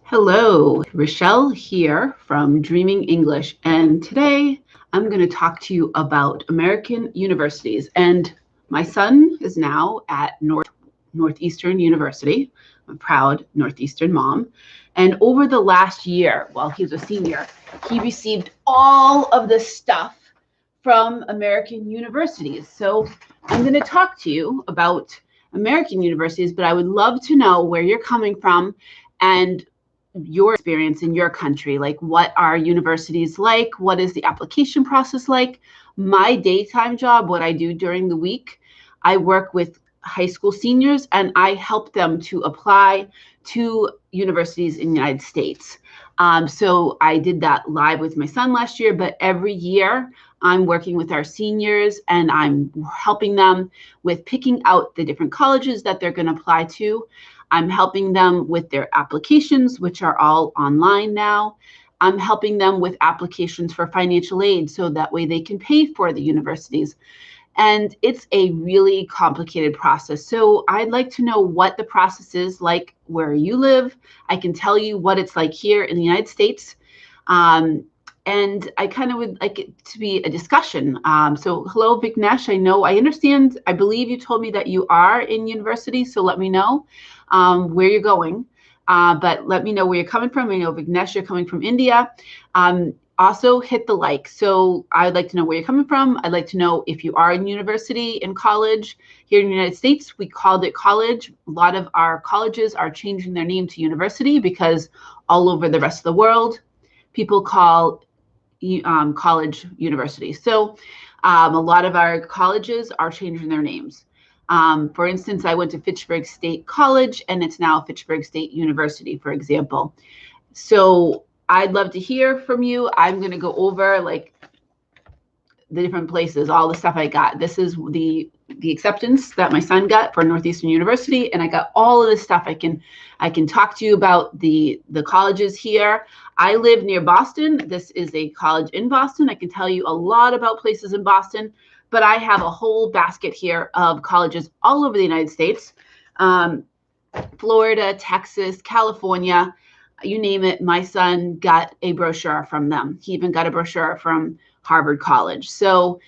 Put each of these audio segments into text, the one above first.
Hello, Rochelle here from Dreaming English, and today I'm going to talk to you about American universities. And my son is now at Northeastern University. I'm a proud Northeastern mom. And over the last year, while he was a senior, he received all of this stuff from American universities. So I'm going to talk to you about American universities, but I would love to know where you're coming from and your experience in your country. Like, what are universities like? What is the application process like? My daytime job, what I do during the week, I work with high school seniors and I help them to apply to universities in the United States. So I did that live with my son last year, but every year I'm working with our seniors and I'm helping them with picking out the different colleges that they're going to apply to. I'm helping them with their applications, which are all online now. I'm helping them with applications for financial aid so that way they can pay for the universities. And it's a really complicated process. So I'd like to know what the process is like where you live. I can tell you what it's like here in the United States. And I kind of would like it to be a discussion. So hello, Vignesh. I understand, I believe you told me that you are in university, so let me know where you're going. But let me know where you're coming from. I know, Vignesh, you're coming from India. Also hit the like. So I'd like to know where you're coming from. I'd like to know if you are in university, in college. Here in the United States, we called it college. A lot of our colleges are changing their name to university because all over the rest of the world, people call college university. So a lot of our colleges are changing their names. For instance, I went to Fitchburg State College and it's now Fitchburg State University, for example. So I'd love to hear from you. I'm going to go over like the different places, all the stuff I got. This is the acceptance that my son got for Northeastern University, and I got all of this stuff. I can talk to you about the colleges here. I live near Boston. This is a college in Boston. I can tell you a lot about places in Boston, but I have a whole basket here of colleges all over the United States. Florida, Texas, California, you name it. My son got a brochure from them. He even got a brochure from Harvard College. So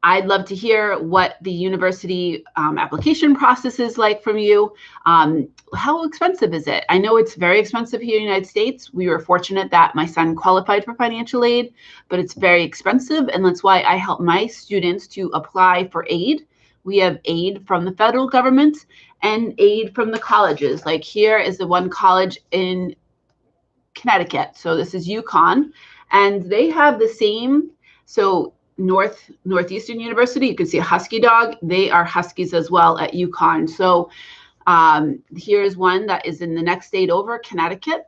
I'd love to hear what the university application process is like from you. How expensive is it? I know it's very expensive here in the United States. We were fortunate that my son qualified for financial aid, but it's very expensive. And that's why I help my students to apply for aid. We have aid from the federal government and aid from the colleges. Like here is the one college in Connecticut. So this is UConn, and they have the same. So Northeastern University, you can see a husky dog. They are huskies as well at UConn. So here's one that is in the next state over, Connecticut.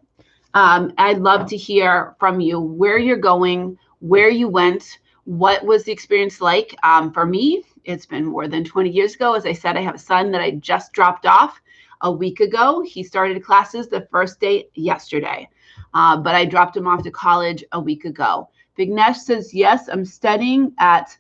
I'd love to hear from you where you're going, where you went, what was the experience like. For me, it's been more than 20 years ago. As I said, I have a son that I just dropped off a week ago. He started classes the first day yesterday, but I dropped him off to college a week ago. Vignesh says, yes, I'm studying at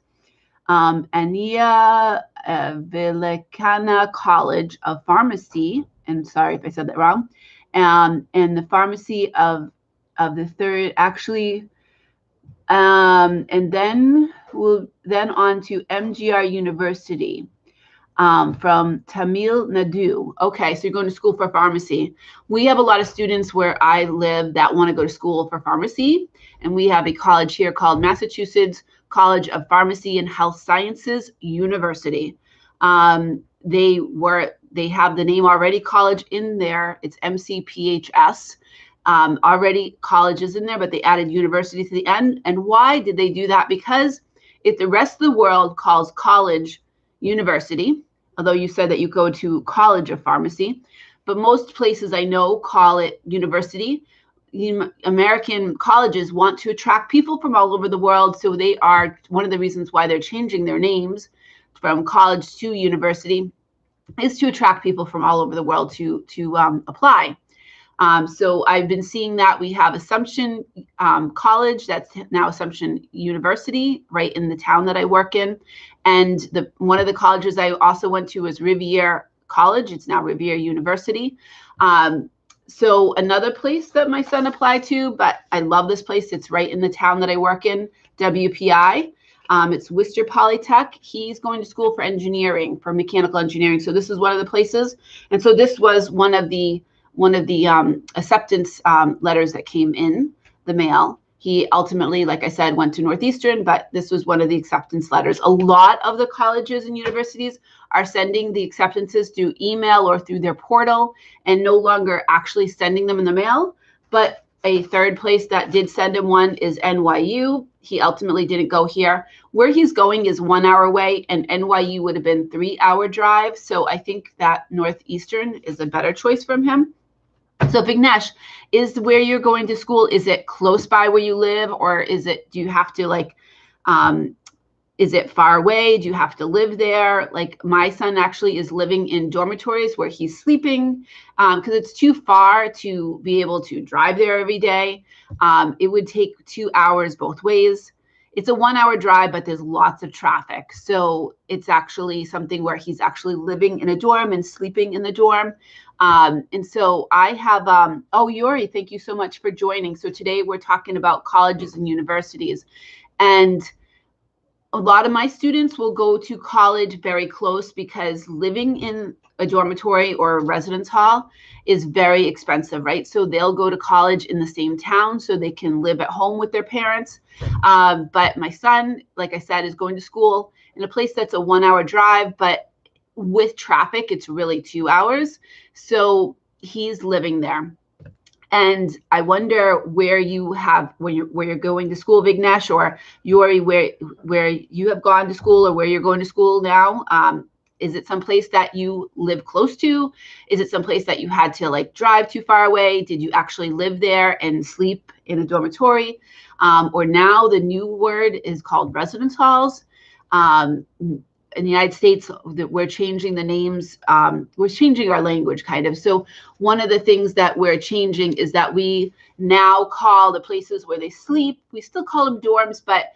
Ania Vivekananda College of Pharmacy, and sorry if I said that wrong, and the pharmacy of the third, actually, and then we'll on to MGR University from Tamil Nadu. Okay, so you're going to school for pharmacy. We have a lot of students where I live that want to go to school for pharmacy, and we have a college here called Massachusetts College of Pharmacy and Health Sciences University. They have the name already, college in there. It's MCPHS. Already colleges in there, but they added university to the end. And why did they do that? Because if the rest of the world calls college university, although you said that you go to College of Pharmacy, but most places I know call it university. American colleges want to attract people from all over the world, so they are one of the reasons why they're changing their names from college to university is to attract people from all over the world to apply. So I've been seeing that we have Assumption College, that's now Assumption University, right in the town that I work in. And one of the colleges I also went to was Rivier College. It's now Rivier University. So another place that my son applied to, but I love this place. It's right in the town that I work in, WPI. It's Worcester Polytech. He's going to school for engineering, for mechanical engineering. So this is one of the places. And so this was one of the acceptance letters that came in the mail. He ultimately, like I said, went to Northeastern, but this was one of the acceptance letters. A lot of the colleges and universities are sending the acceptances through email or through their portal and no longer actually sending them in the mail. But a third place that did send him one is NYU. He ultimately didn't go here. Where he's going is 1 hour away, and NYU would have been 3-hour drive. So I think that Northeastern is a better choice from him. So Vignesh, is where you're going to school, is it close by where you live, or is it, do you have to like, is it far away? Do you have to live there? Like my son actually is living in dormitories where he's sleeping because it's too far to be able to drive there every day. It would take 2 hours both ways. It's a 1 hour drive, but there's lots of traffic. So it's actually something where he's actually living in a dorm and sleeping in the dorm. And so I have, oh, Yuri, thank you so much for joining. So today we're talking about colleges and universities. And a lot of my students will go to college very close because living in a dormitory or a residence hall is very expensive, right? So they'll go to college in the same town so they can live at home with their parents. But my son, like I said, is going to school in a place that's a 1 hour drive, but with traffic, it's really 2 hours. So he's living there. And I wonder where you have, where you're going to school, Vignesh, or Yuri, where you have gone to school or where you're going to school now. Is it someplace that you live close to? Is it someplace that you had to like drive too far away? Did you actually live there and sleep in a dormitory? Or now the new word is called residence halls. In the United States, that we're changing the names, we're changing our language kind of. So one of the things that we're changing is that we now call the places where they sleep, we still call them dorms, but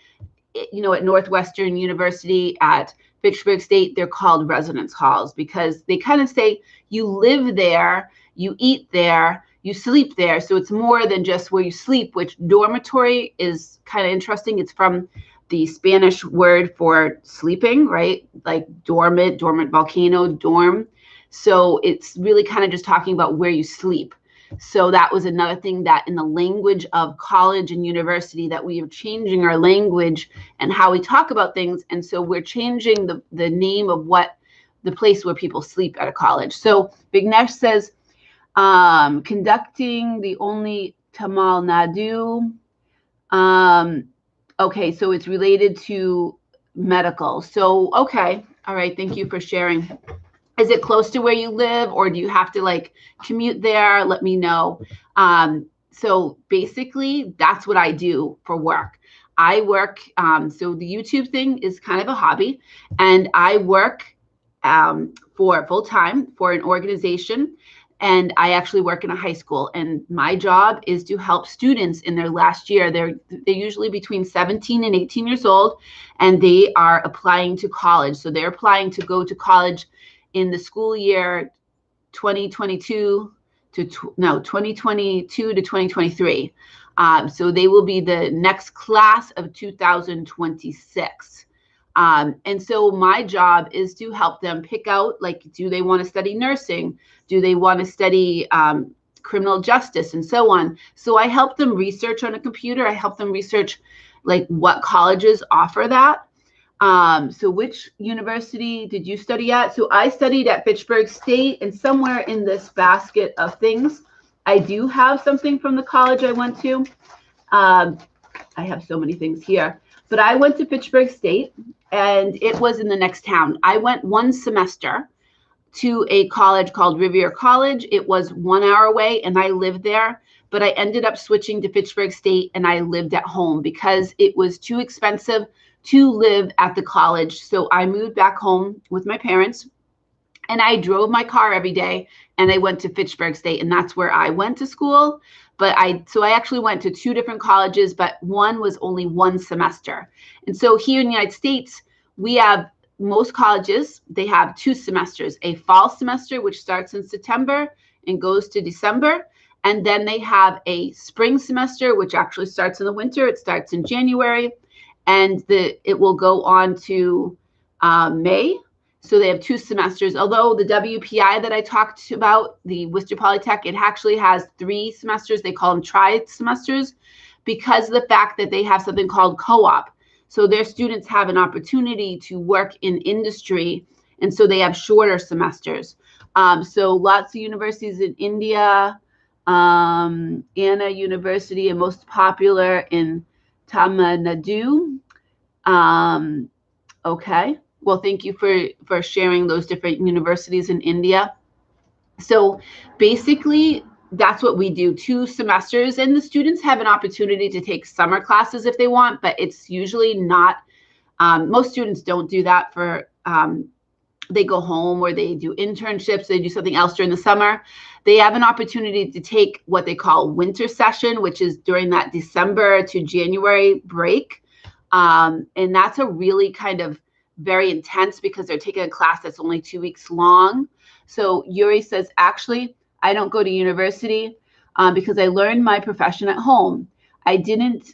you know, at Northwestern University, at Fitchburg State, they're called residence halls because they kind of say you live there, you eat there, you sleep there. So it's more than just where you sleep, which dormitory is kind of interesting. It's from the Spanish word for sleeping, right? Like dormant volcano, dorm. So it's really kind of just talking about where you sleep. So that was another thing that in the language of college and university that we are changing our language and how we talk about things. And so we're changing the name of what the place where people sleep at a college. So Vignesh says, conducting the only Tamil Nadu. Okay, so it's related to medical. So, okay. All right. Thank you for sharing. Is it close to where you live or do you have to like commute there? Let me know. So basically that's what I do for work. I work, so the YouTube thing is kind of a hobby and I work for full time for an organization. And I actually work in a high school, and my job is to help students in their last year. They're usually between 17 and 18 years old, and they are applying to college. So they're applying to go to college in the school year 2022 to 2023. So they will be the next class of 2026. And so my job is to help them pick out, like, do they want to study nursing? Do they want to study criminal justice and so on? So I help them research on a computer. I help them research like what colleges offer that. So which university did you study at? So I studied at Fitchburg State, and somewhere in this basket of things, I do have something from the college I went to. I have so many things here, but I went to Fitchburg State and it was in the next town. I went one semester to a college called Rivier College. It was 1 hour away and I lived there, but I ended up switching to Fitchburg State and I lived at home because it was too expensive to live at the college. So I moved back home with my parents and I drove my car every day and I went to Fitchburg State, and that's where I went to school. But I actually went to two different colleges, but one was only one semester. And so here in the United States, we have most colleges, they have 2 semesters, a fall semester, which starts in September and goes to December. And then they have a spring semester, which actually starts in the winter. It starts in January, and it will go on to May. So they have 2 semesters. Although the WPI that I talked about, the Worcester Polytech, it actually has 3 semesters. They call them tri-semesters because of the fact that they have something called co-op. So their students have an opportunity to work in industry, and so they have shorter semesters. So lots of universities in India, Anna University, and most popular in Tamil Nadu. Okay, well, thank you for sharing those different universities in India. So basically, that's what we do, 2 semesters, and the students have an opportunity to take summer classes if they want, but it's usually not, most students don't do that for, they go home or they do internships, they do something else during the summer. They have an opportunity to take what they call winter session, which is during that December to January break. And that's a really kind of very intense because they're taking a class that's only 2 weeks long. So Yuri says, actually, I don't go to university because I learned my profession at home. I didn't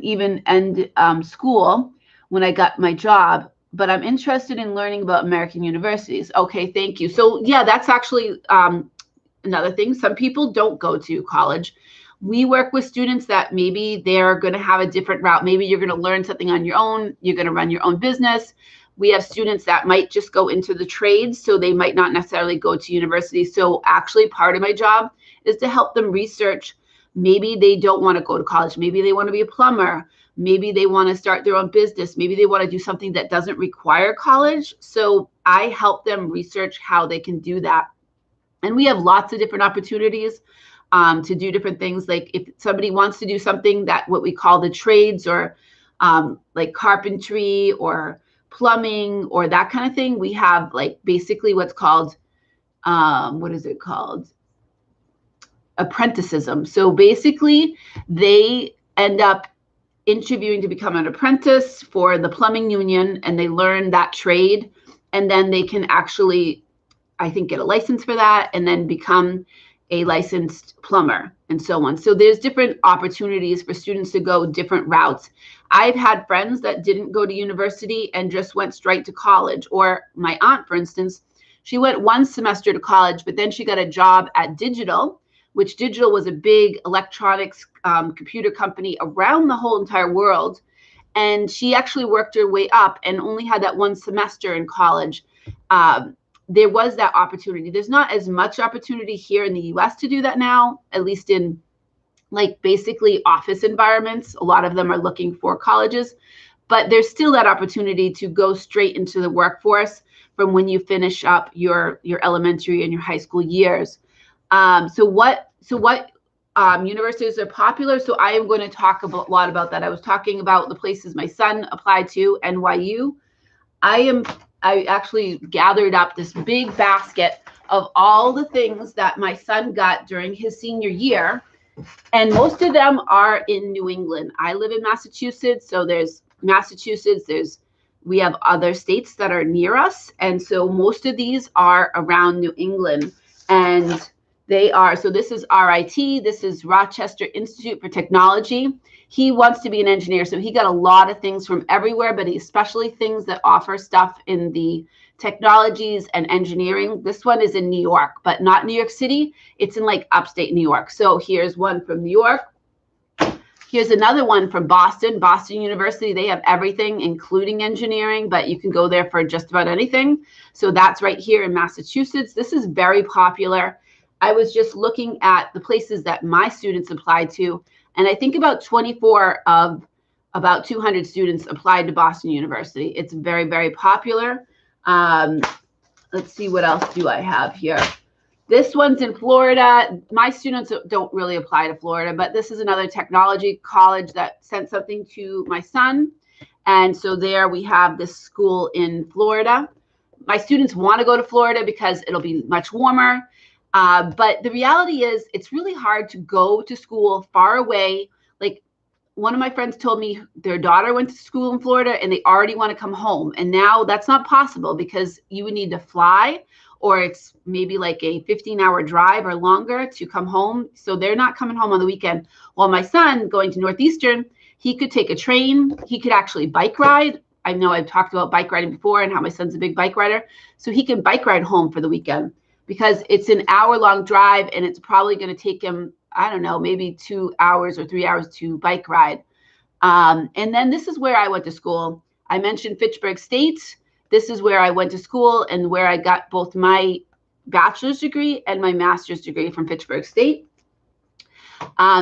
even end school when I got my job, but I'm interested in learning about American universities. Okay, thank you. So yeah, that's actually another thing. Some people don't go to college. We work with students that maybe they're going to have a different route. Maybe you're going to learn something on your own. You're going to run your own business. We have students that might just go into the trades, so they might not necessarily go to university. So actually part of my job is to help them research. Maybe they don't want to go to college. Maybe they want to be a plumber. Maybe they want to start their own business. Maybe they want to do something that doesn't require college. So I help them research how they can do that. And we have lots of different opportunities to do different things. Like if somebody wants to do something that what we call the trades, or like carpentry or plumbing or that kind of thing, we have like basically what's called, what is it called? Apprenticism. So basically they end up interviewing to become an apprentice for the plumbing union, and they learn that trade, and then they can actually, I think, get a license for that and then become a licensed plumber and so on. So there's different opportunities for students to go different routes. I've had friends that didn't go to university and just went straight to college. Or my aunt, for instance, she went 1 semester to college, but then she got a job at Digital, which Digital was a big electronics computer company around the whole entire world. And she actually worked her way up and only had that 1 semester in college. There was that opportunity. There's not as much opportunity here in the US to do that now, at least in like basically office environments. A lot of them are looking for colleges, but there's still that opportunity to go straight into the workforce from when you finish up your elementary and your high school years. So what universities are popular? So I am going to talk a lot about that. I was talking about the places my son applied to, NYU. I actually gathered up this big basket of all the things that my son got during his senior year, and most of them are in New England. I live in Massachusetts, so there's Massachusetts, we have other states that are near us, and so most of these are around New England, and they are, so this is RIT, this is Rochester Institute for Technology. He wants to be an engineer, so he got a lot of things from everywhere, but especially things that offer stuff in the technologies and engineering. This one is in New York, but not New York City. It's in like upstate New York. So here's one from New York. Here's another one from Boston, Boston University. They have everything, including engineering, but you can go there for just about anything. So that's right here in Massachusetts. This is very popular. I was just looking at the places that my students applied to, and I think about 24 of about 200 students applied to Boston University. It's very, very popular. Let's see, what else do I have here? This one's in Florida. My students don't really apply to Florida, but this is another technology college that sent something to my son. And so there we have this school in Florida. My students want to go to Florida because it'll be much warmer. But the reality is it's really hard to go to school far away. Like one of my friends told me their daughter went to school in Florida and they already want to come home. And now that's not possible because you would need to fly or it's maybe like a 15-hour drive or longer to come home. So they're not coming home on the weekend. While my son going to Northeastern, he could take a train. He could actually bike ride. I know I've talked about bike riding before and how my son's a big bike rider. So he can bike ride home for the weekend because it's an hour-long drive and it's probably going to take him, I don't know, maybe 2 hours or 3 hours to bike ride. And then this is where I went to school. I mentioned Fitchburg State. This is where I went to school and where I got both my bachelor's degree and my master's degree from Fitchburg State.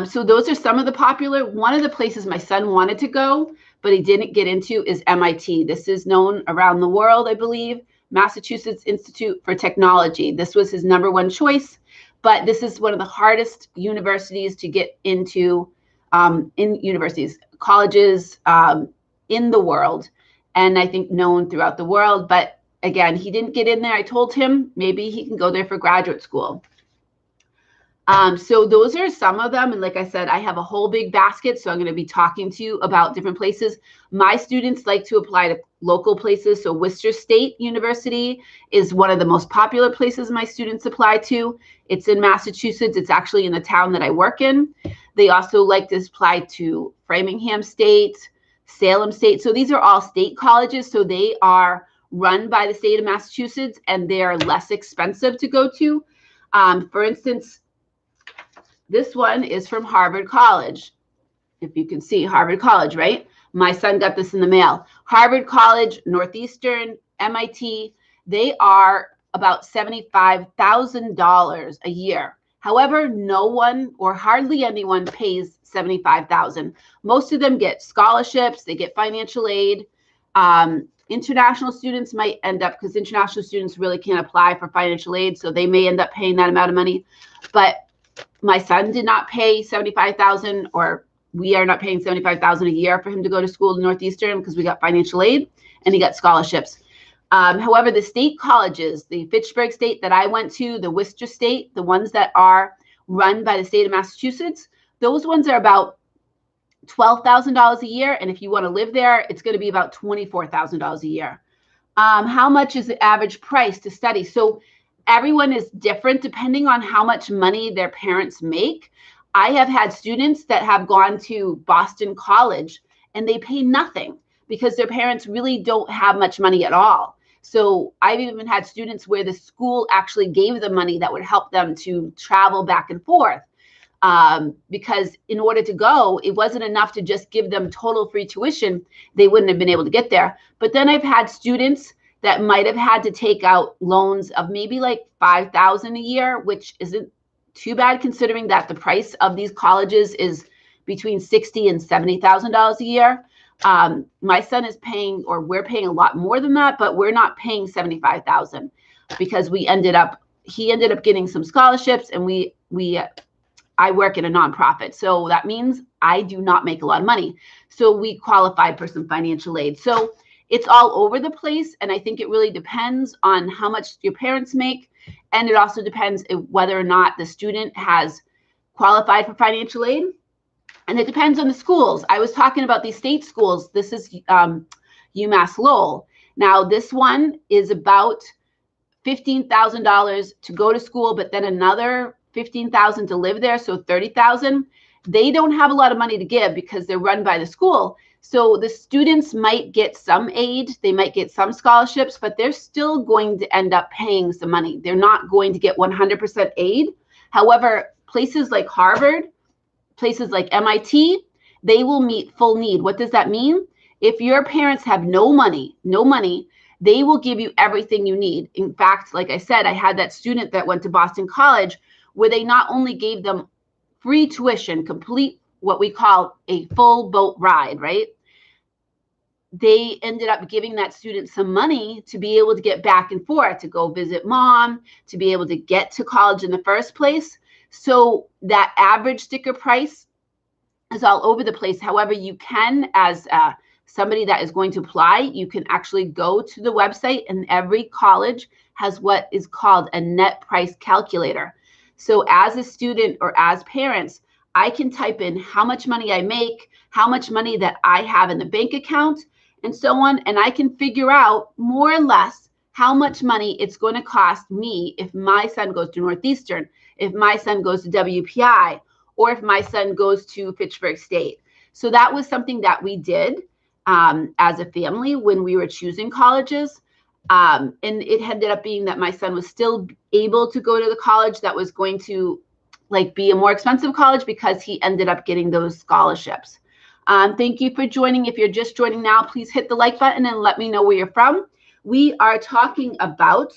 So those are some of the popular. One of the places my son wanted to go, but he didn't get into, is MIT. This is known around the world, I believe, Massachusetts Institute for Technology. This was his #1 choice, but this is one of the hardest universities to get into, in universities, colleges in the world, and I think known throughout the world. But again, he didn't get in there. I told him maybe he can go there for graduate school. So those are some of them. And like I said, I have a whole big basket. So I'm going to be talking to you about different places. My students like to apply to local places. So Worcester State University is one of the most popular places my students apply to. It's in Massachusetts. It's actually in the town that I work in. They also like to apply to Framingham State, Salem State. So these are all state colleges. So they are run by the state of Massachusetts and they're less expensive to go to. For instance, this one is from Harvard College. If you can see Harvard College, right? My son got this in the mail. Harvard College, Northeastern, MIT, they are about $75,000 a year. However, no one or hardly anyone pays $75,000. Most of them get scholarships, they get financial aid. International students might end up, because international students really can't apply for financial aid, so they may end up paying that amount of money. But my son did not pay $75,000, or we are not paying $75,000 a year for him to go to school to Northeastern because we got financial aid and he got scholarships. However, the state colleges, the Fitchburg State that I went to, the Worcester State, the ones that are run by the state of Massachusetts, those ones are about $12,000 a year. And if you want to live there, it's going to be about $24,000 a year. How much is the average price to study? So everyone is different depending on how much money their parents make. I have had students that have gone to Boston College and they pay nothing because their parents really don't have much money at all. So I've even had students where the school actually gave them money that would help them to travel back and forth. Because in order to go, it wasn't enough to just give them total free tuition. They wouldn't have been able to get there. But then I've had students that might have had to take out loans of maybe like $5,000 a year, which isn't too bad considering that the price of these colleges is between $60,000 and $70,000 a year. My son is paying, or we're paying a lot more than that, but we're not paying $75,000 because he ended up getting some scholarships, and I work in a nonprofit. So that means I do not make a lot of money. So we qualified for some financial aid. So it's all over the place. And I think it really depends on how much your parents make. And it also depends whether or not the student has qualified for financial aid. And it depends on the schools. I was talking about these state schools. This is UMass Lowell. Now, this one is about $15,000 to go to school, but then another $15,000 to live there, so $30,000. They don't have a lot of money to give because they're run by the school. So the students might get some aid, they might get some scholarships, but they're still going to end up paying some money. They're not going to get 100% aid. However, places like Harvard, places like MIT, they will meet full need. What does that mean? If your parents have no money, they will give you everything you need. In fact, like I said, I had that student that went to Boston College where they not only gave them free tuition, complete what we call a full boat ride, right? They ended up giving that student some money to be able to get back and forth, to go visit mom, to be able to get to college in the first place. So that average sticker price is all over the place. However, you can, as somebody that is going to apply, you can actually go to the website, and every college has what is called a net price calculator. So as a student or as parents, I can type in how much money I make, how much money that I have in the bank account, and so on. And I can figure out more or less how much money it's going to cost me if my son goes to Northeastern, if my son goes to WPI, or if my son goes to Fitchburg State. So that was something that we did as a family when we were choosing colleges. And it ended up being that my son was still able to go to the college that was going to like be a more expensive college because he ended up getting those scholarships. Thank you for joining. If you're just joining now, please hit the like button and let me know where you're from. We are talking about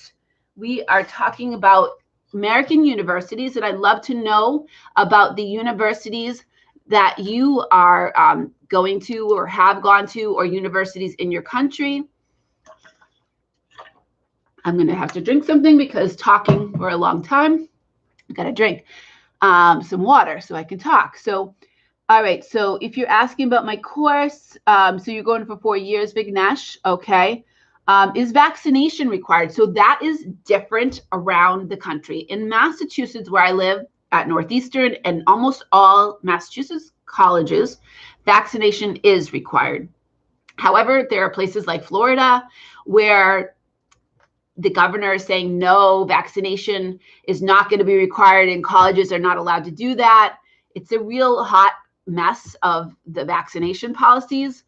American universities, and I'd love to know about the universities that you are going to or have gone to, or universities in your country. I'm going to have to drink something because talking for a long time. I got to drink some water so I can talk. So, all right. So if you're asking about my course, so you're going for 4 years, Vignesh, okay. Is vaccination required? So that is different around the country. In Massachusetts, where I live at Northeastern, and almost all Massachusetts colleges, vaccination is required. However, there are places like Florida where the governor is saying, no, vaccination is not going to be required and colleges are not allowed to do that. It's a real hot mess of the vaccination policies.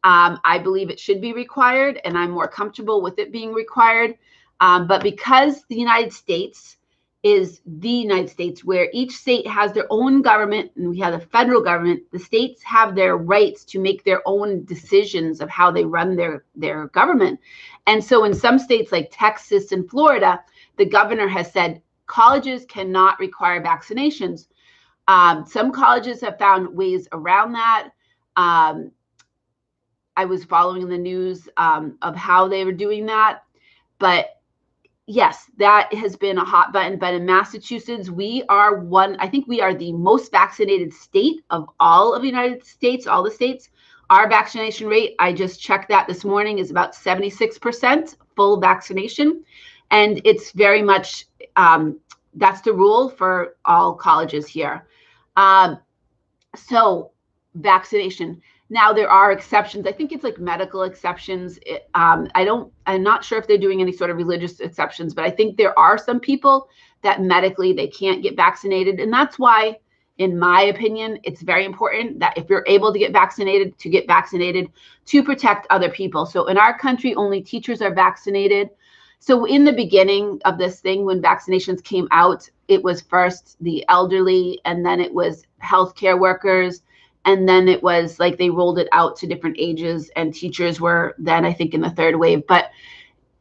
I believe it should be required, and I'm more comfortable with it being required. But because the United States is the United States, where each state has their own government and we have the federal government, the states have their rights to make their own decisions of how they run their government. And so in some states like Texas and Florida, the governor has said colleges cannot require vaccinations. Some colleges have found ways around that. I was following the news of how they were doing that. But yes, that has been a hot button. But in Massachusetts, I think we are the most vaccinated state of all of the United States, all the states. Our vaccination rate, I just checked that this morning, is about 76% full vaccination. And it's very much, that's the rule for all colleges here. So vaccination. Now there are exceptions. I think it's like medical exceptions. I'm not sure if they're doing any sort of religious exceptions, but I think there are some people that medically they can't get vaccinated. And that's why, in my opinion, it's very important that if you're able to get vaccinated to protect other people. So in our country, only teachers are vaccinated. So in the beginning of this thing, when vaccinations came out, it was first the elderly, and then it was healthcare workers. And then it was like they rolled it out to different ages, and teachers were then, I think, in the third wave. But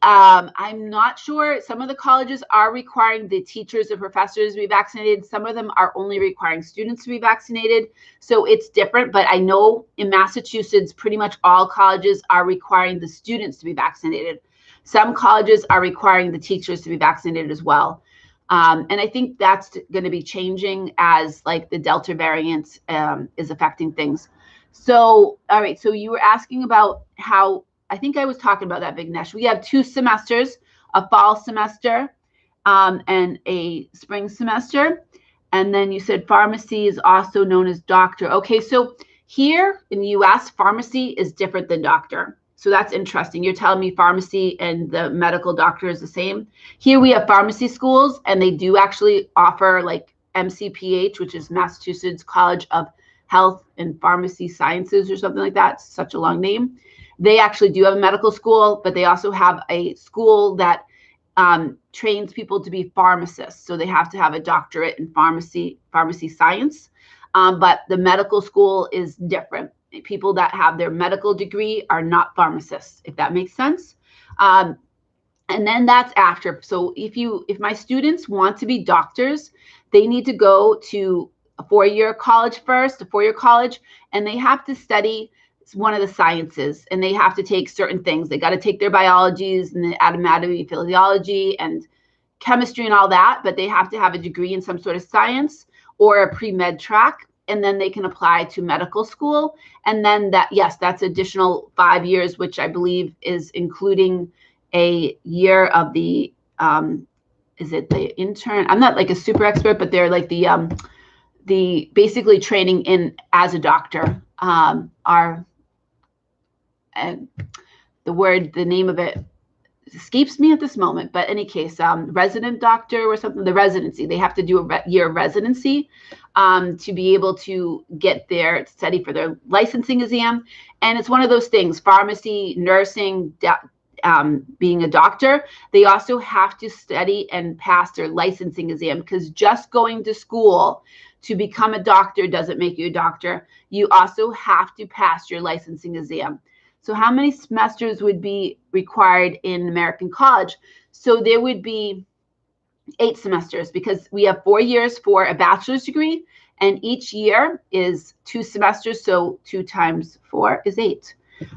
I'm not sure. Some of the colleges are requiring the teachers and professors to be vaccinated. Some of them are only requiring students to be vaccinated. So it's different. But I know in Massachusetts, pretty much all colleges are requiring the students to be vaccinated. Some colleges are requiring the teachers to be vaccinated as well. And I think that's going to be changing as like the Delta variant is affecting things. So, all right. So you were asking about how, I think I was talking about that, Vignesh. We have 2 semesters, a fall semester and a spring semester. And then you said pharmacy is also known as doctor. Okay. So here in the US, pharmacy is different than doctor. So that's interesting. You're telling me pharmacy and the medical doctor is the same. Here we have pharmacy schools, and they do actually offer like MCPH, which is Massachusetts College of Health and Pharmacy Sciences or something like that. It's such a long name. They actually do have a medical school, but they also have a school that trains people to be pharmacists. So they have to have a doctorate in pharmacy science. But the medical school is different. People that have their medical degree are not pharmacists, if that makes sense. And then that's after. So if my students want to be doctors, they need to go to a 4-year college first, and they have to study one of the sciences, and they have to take certain things. They got to take their biologies and the anatomy, physiology, and chemistry and all that, but they have to have a degree in some sort of science or a pre-med track. And then they can apply to medical school. And then that's additional 5 years, which I believe is including a year of the, is it the intern? I'm not like a super expert, but they're like the basically training in as a doctor the name of it escapes me at this moment, but in any case, resident doctor or something, the residency, they have to do a year of residency to be able to get their study for their licensing exam. And it's one of those things, pharmacy, nursing, being a doctor, they also have to study and pass their licensing exam, because just going to school to become a doctor doesn't make you a doctor. You also have to pass your licensing exam. So how many semesters would be required in American college? So there would be 8 semesters, because we have 4 years for a bachelor's degree, and each year is 2 semesters. So 2 times 4 is 8.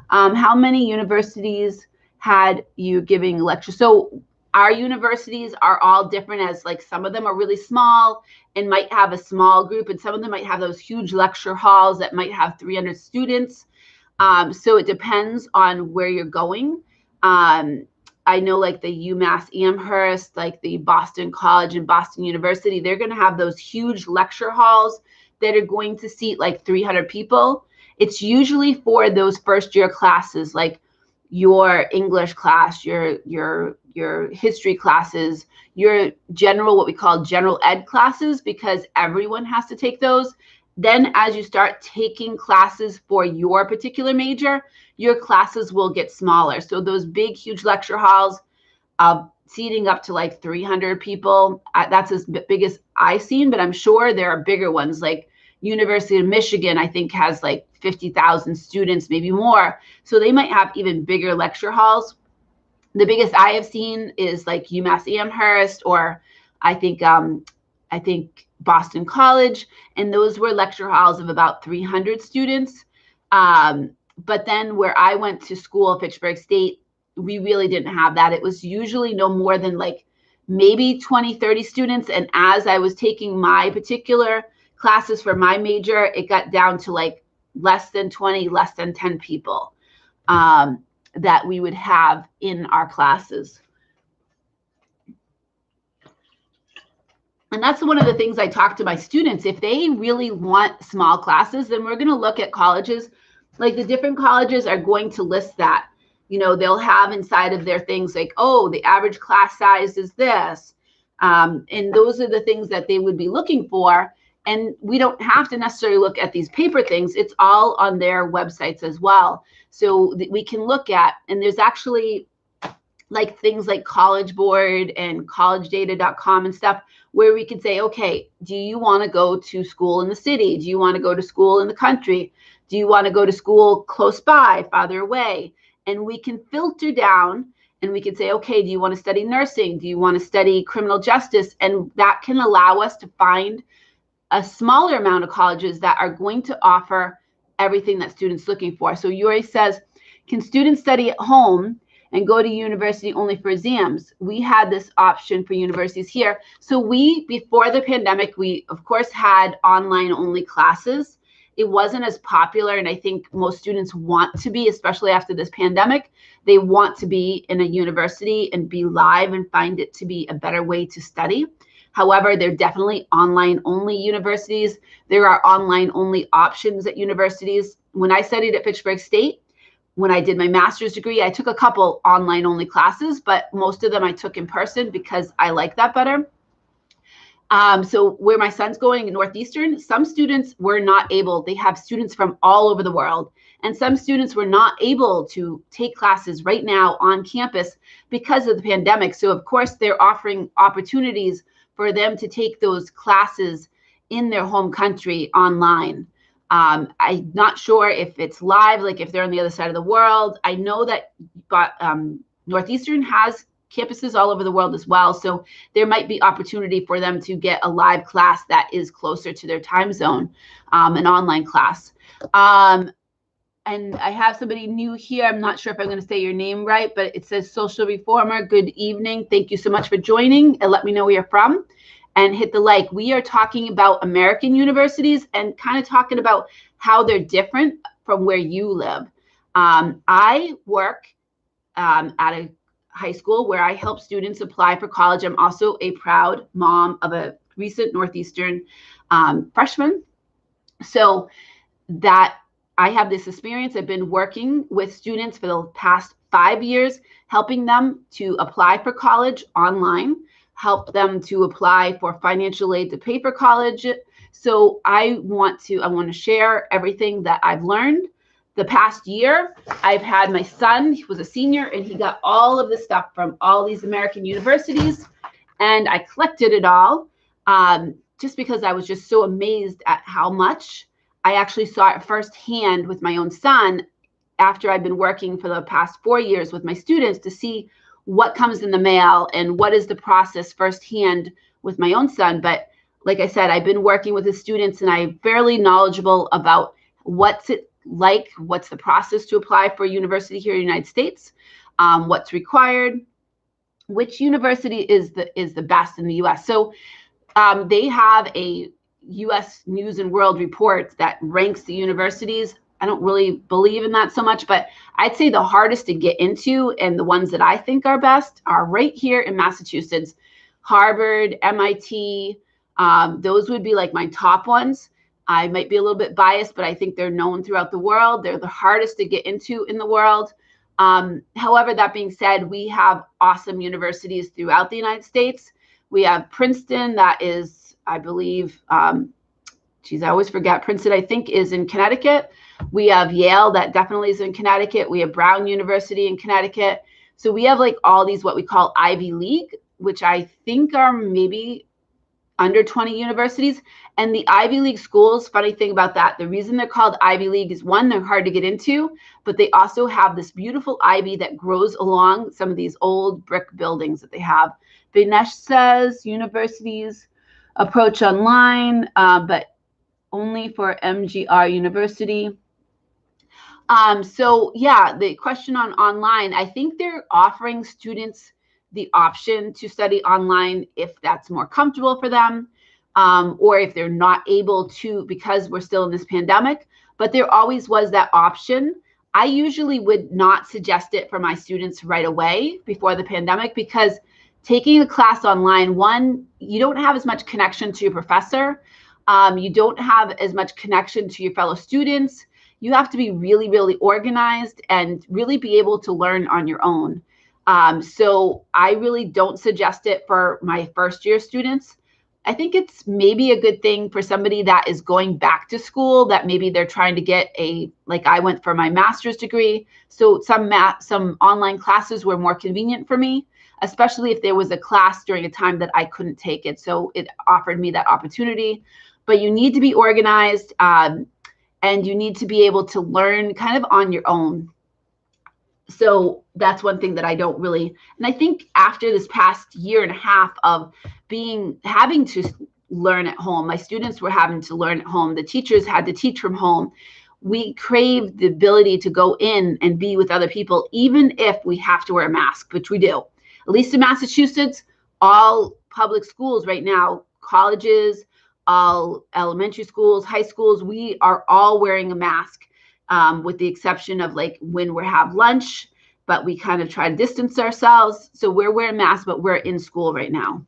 How many universities had you giving lectures? So our universities are all different, as like some of them are really small and might have a small group, and some of them might have those huge lecture halls that might have 300 students. So it depends on where you're going. I know like the UMass Amherst, like the Boston College and Boston University, they're going to have those huge lecture halls that are going to seat like 300 people. It's usually for those first year classes, like your English class, your history classes, your general, what we call general ed classes, because everyone has to take those. Then as you start taking classes for your particular major, your classes will get smaller. So those big, huge lecture halls, seating up to like 300 people, that's as big as I've seen, but I'm sure there are bigger ones. Like University of Michigan, I think, has like 50,000 students, maybe more. So they might have even bigger lecture halls. The biggest I have seen is like UMass Amherst, or I think Boston College, and those were lecture halls of about 300 students. But then where I went to school, Fitchburg State, we really didn't have that. It was usually no more than like maybe 20, 30 students. And as I was taking my particular classes for my major, it got down to like less than 20, less than 10 people that we would have in our classes. And that's one of the things I talk to my students. If they really want small classes, then we're going to look at colleges. Like the different colleges are going to list that. You know, they'll have inside of their things like, oh, the average class size is this. And those are the things that they would be looking for. And we don't have to necessarily look at these paper things. It's all on their websites as well. So we can look at, and there's actually like things like College Board and collegedata.com and stuff, where we can say, okay, do you want to go to school in the city? Do you want to go to school in the country? Do you want to go to school close by, farther away? And we can filter down, and we can say, okay, do you want to study nursing? Do you want to study criminal justice? And that can allow us to find a smaller amount of colleges that are going to offer everything that students are looking for. So Yuri says, can students study at home and go to university only for exams? We had this option for universities here. So before the pandemic, we of course had online only classes. It wasn't as popular, and I think most students want to be, especially after this pandemic, they want to be in a university and be live and find it to be a better way to study. However, there are definitely online only universities. There are online only options at universities. When I studied at Fitchburg State, when I did my master's degree, I took a couple online only classes, but most of them I took in person because I like that better. So where my son's going in Northeastern, some students were not able, they have students from all over the world, and some students were not able to take classes right now on campus because of the pandemic. So of course, they're offering opportunities for them to take those classes in their home country online. I'm not sure if it's live, like if they're on the other side of the world. I know that Northeastern has campuses all over the world as well. So there might be opportunity for them to get a live class that is closer to their time zone, an online class. And I have somebody new here. I'm not sure if I'm going to say your name right, but it says Social Reformer. Good evening. Thank you so much for joining, and let me know where you're from. And hit the like. We are talking about American universities and kind of talking about how they're different from where you live. I work at a high school where I help students apply for college. I'm also a proud mom of a recent Northeastern freshman. So that I have this experience. I've been working with students for the past 5 years, helping them to apply for college online, help them to apply for financial aid to pay for college. So I want to share everything that I've learned. The past year, I've had my son, he was a senior, and he got all of this stuff from all these American universities, and I collected it all just because I was just so amazed at how much I actually saw it firsthand with my own son after I've been working for the past 4 years with my students to see what comes in the mail and what is the process firsthand with my own son. But like I said, I've been working with the students and I'm fairly knowledgeable about what's it like, what's the process to apply for a university here in the United States, what's required, which university is the best in the US. So they have a US News and World Report that ranks the universities. I don't really believe in that so much, but I'd say the hardest to get into and the ones that I think are best are right here in Massachusetts. Harvard, MIT, those would be like my top ones. I might be a little bit biased, but I think they're known throughout the world. They're the hardest to get into in the world. However, that being said, we have awesome universities throughout the United States. We have Princeton, that is, I believe, I always forget. Princeton, I think, is in Connecticut. We have Yale, that definitely is in Connecticut. We have Brown University in Connecticut. So we have like all these what we call Ivy League, which I think are maybe under 20 universities. And the Ivy League schools, funny thing about that, the reason they're called Ivy League is one, they're hard to get into, but they also have this beautiful ivy that grows along some of these old brick buildings that they have. Vinesh says universities approach online, but only for MGR University. So yeah, the question on online, I think they're offering students the option to study online if that's more comfortable for them, or if they're not able to because we're still in this pandemic, but there always was that option. I usually would not suggest it for my students right away before the pandemic because taking a class online, one, you don't have as much connection to your professor. You don't have as much connection to your fellow students. You have to be really, really organized and really be able to learn on your own. So I really don't suggest it for my first year students. I think it's maybe a good thing for somebody that is going back to school, that maybe they're trying to get like I went for my master's degree. So some online classes were more convenient for me, especially if there was a class during a time that I couldn't take it. So it offered me that opportunity. But you need to be organized and you need to be able to learn kind of on your own. So that's one thing that I don't really, and I think after this past year and a half of having to learn at home, my students were having to learn at home, the teachers had to teach from home. We crave the ability to go in and be with other people, even if we have to wear a mask, which we do. At least in Massachusetts, all public schools right now, colleges, all elementary schools, high schools, we are all wearing a mask. With the exception of like when we have lunch, but we kind of try to distance ourselves. So we're wearing masks, but we're in school right now.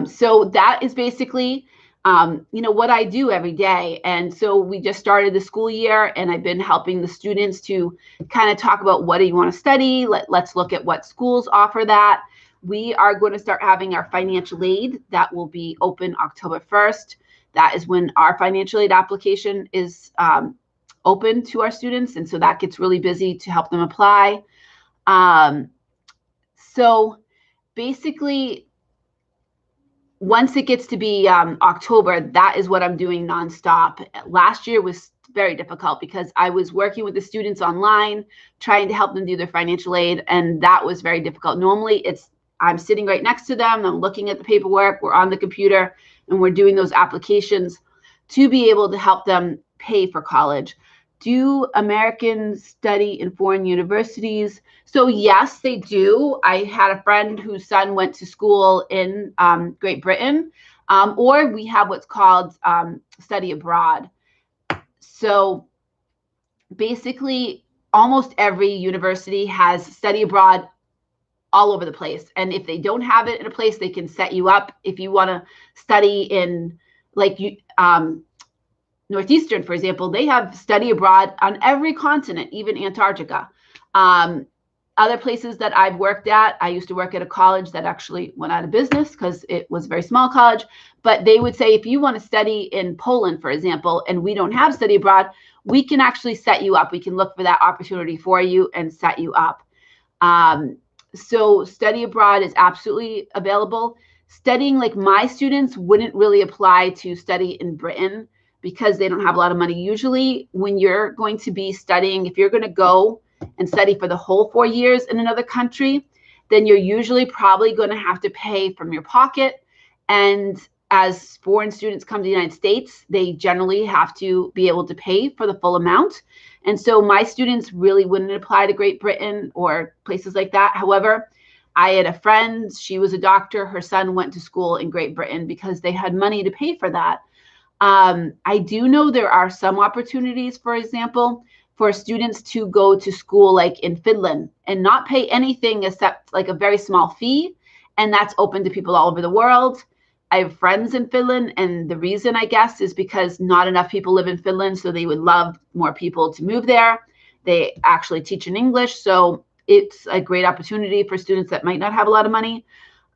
So that is basically, what I do every day. And so we just started the school year and I've been helping the students to kind of talk about what do you want to study? Let's look at what schools offer that. We are going to start having our financial aid that will be open October 1st. That is when our financial aid application is open to our students. And so that gets really busy to help them apply. So basically, once it gets to be October, that is what I'm doing nonstop. Last year was very difficult because I was working with the students online, trying to help them do their financial aid. And that was very difficult. Normally, I'm sitting right next to them. I'm looking at the paperwork. We're on the computer. And we're doing those applications to be able to help them pay for college. Do Americans study in foreign universities? So yes, they do. I had a friend whose son went to school in Great Britain, or we have what's called study abroad. So basically, almost every university has study abroad all over the place. And if they don't have it in a place, they can set you up. If you want to study in like Northeastern, for example, they have study abroad on every continent, even Antarctica. Other places that I've worked at, I used to work at a college that actually went out of business because it was a very small college. But they would say, if you want to study in Poland, for example, and we don't have study abroad, we can actually set you up. We can look for that opportunity for you and set you up. So study abroad is absolutely available. Studying, like my students, wouldn't really apply to study in Britain because they don't have a lot of money. Usually when you're going to be studying, if you're going to go and study for the whole 4 years in another country, then you're usually probably going to have to pay from your pocket. And as foreign students come to the United States, they generally have to be able to pay for the full amount. And so my students really wouldn't apply to Great Britain or places like that. However, I had a friend, she was a doctor, her son went to school in Great Britain because they had money to pay for that. I do know there are some opportunities, for example, for students to go to school like in Finland and not pay anything except like a very small fee. And that's open to people all over the world. I have friends in Finland, and the reason, I guess, is because not enough people live in Finland, so they would love more people to move there. They actually teach in English, so it's a great opportunity for students that might not have a lot of money.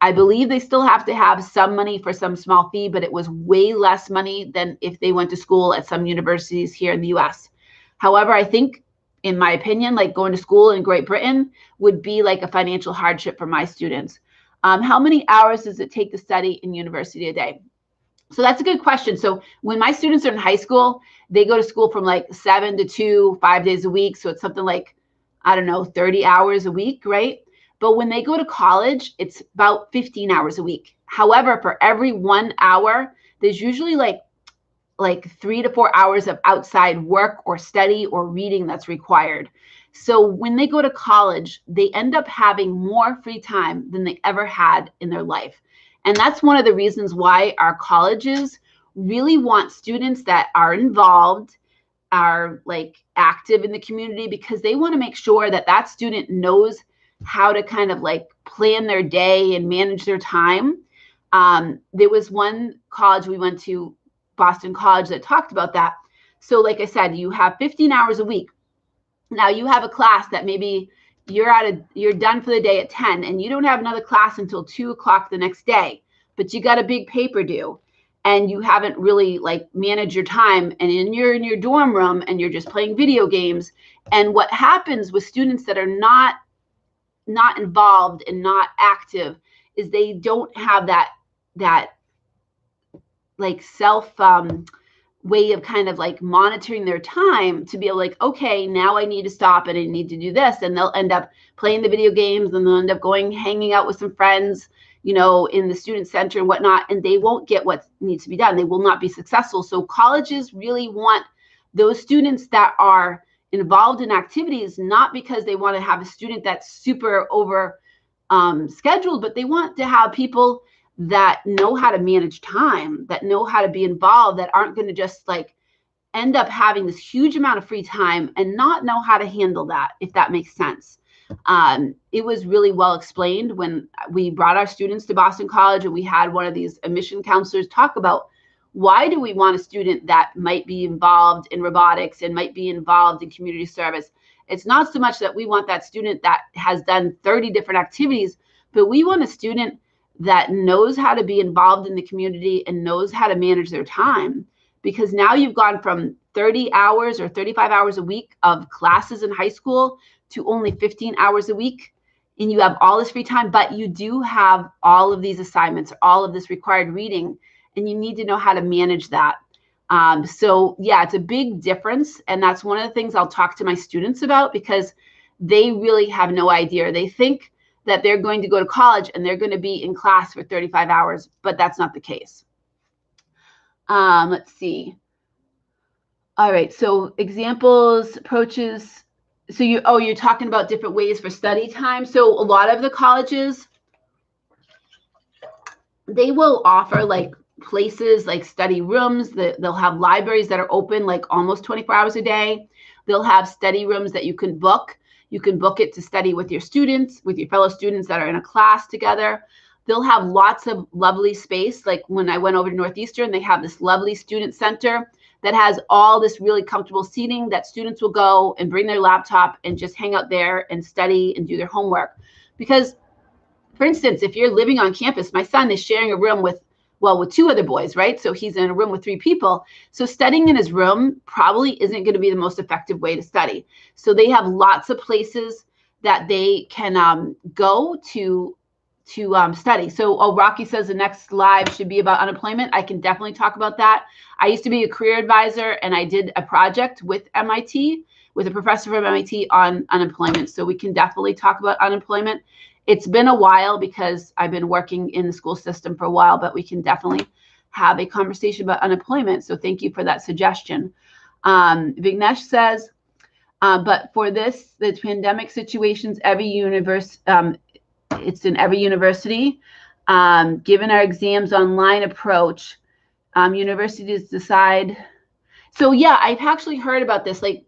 I believe they still have to have some money for some small fee, but it was way less money than if they went to school at some universities here in the US. However, I think, in my opinion, like going to school in Great Britain would be like a financial hardship for my students. How many hours does it take to study in university a day? So that's a good question. So when my students are in high school, they go to school from like 7 to 2, 5 days a week. So it's something like, I don't know, 30 hours a week, right? But when they go to college, it's about 15 hours a week. However, for every 1 hour, there's usually like 3 to 4 hours of outside work or study or reading that's required. So when they go to college, they end up having more free time than they ever had in their life. And that's one of the reasons why our colleges really want students that are involved, are like active in the community, because they want to make sure that that student knows how to kind of like plan their day and manage their time. There was one college we went to, Boston College, that talked about that. So like I said, you have 15 hours a week. Now you have a class that maybe you're done for the day at 10 and you don't have another class until 2 o'clock the next day, but you got a big paper due and you haven't really like managed your time, and you're in your dorm room and you're just playing video games. And what happens with students that are not involved and not active is they don't have that like self way of kind of like monitoring their time to be able like, okay, now I need to stop and I need to do this. And they'll end up playing the video games, and they'll end up hanging out with some friends, in the student center and whatnot, and they won't get what needs to be done. They will not be successful. So colleges really want those students that are involved in activities, not because they want to have a student that's super over scheduled, but they want to have people that know how to manage time, that know how to be involved, that aren't going to just like end up having this huge amount of free time and not know how to handle that, if that makes sense. It was really well explained when we brought our students to Boston College, and we had one of these admission counselors talk about, why do we want a student that might be involved in robotics and might be involved in community service? It's not so much that we want that student that has done 30 different activities, but we want a student that knows how to be involved in the community and knows how to manage their time. Because now you've gone from 30 hours or 35 hours a week of classes in high school to only 15 hours a week, and you have all this free time, but you do have all of these assignments, all of this required reading, and you need to know how to manage that. So yeah, it's a big difference. And that's one of the things I'll talk to my students about, because they really have no idea. They think that they're going to go to college and they're going to be in class for 35 hours, but that's not the case. Let's see. All right, so examples, approaches. So you're talking about different ways for study time. So a lot of the colleges, they will offer like places like study rooms. They'll have libraries that are open like almost 24 hours a day. They'll have study rooms that you can book. You can book it to study with your students, with your fellow students that are in a class together. they'll have lots of lovely space. Like when I went over to Northeastern, they have this lovely student center that has all this really comfortable seating that students will go and bring their laptop and just hang out there and study and do their homework. Because, for instance, if you're living on campus, my son is sharing a room with two other boys, right? So he's in a room with 3 people. So studying in his room probably isn't going to be the most effective way to study. So they have lots of places that they can go to study. So, Rocky says the next live should be about unemployment. I can definitely talk about that. I used to be a career advisor, and I did a project with MIT, with a professor from MIT on unemployment. So we can definitely talk about unemployment. It's been a while because I've been working in the school system for a while, but we can definitely have a conversation about unemployment. So thank you for that suggestion. Vignesh says, but for this, the pandemic situations, it's in every university. Given our exams online approach, universities decide. So yeah, I've actually heard about this. Like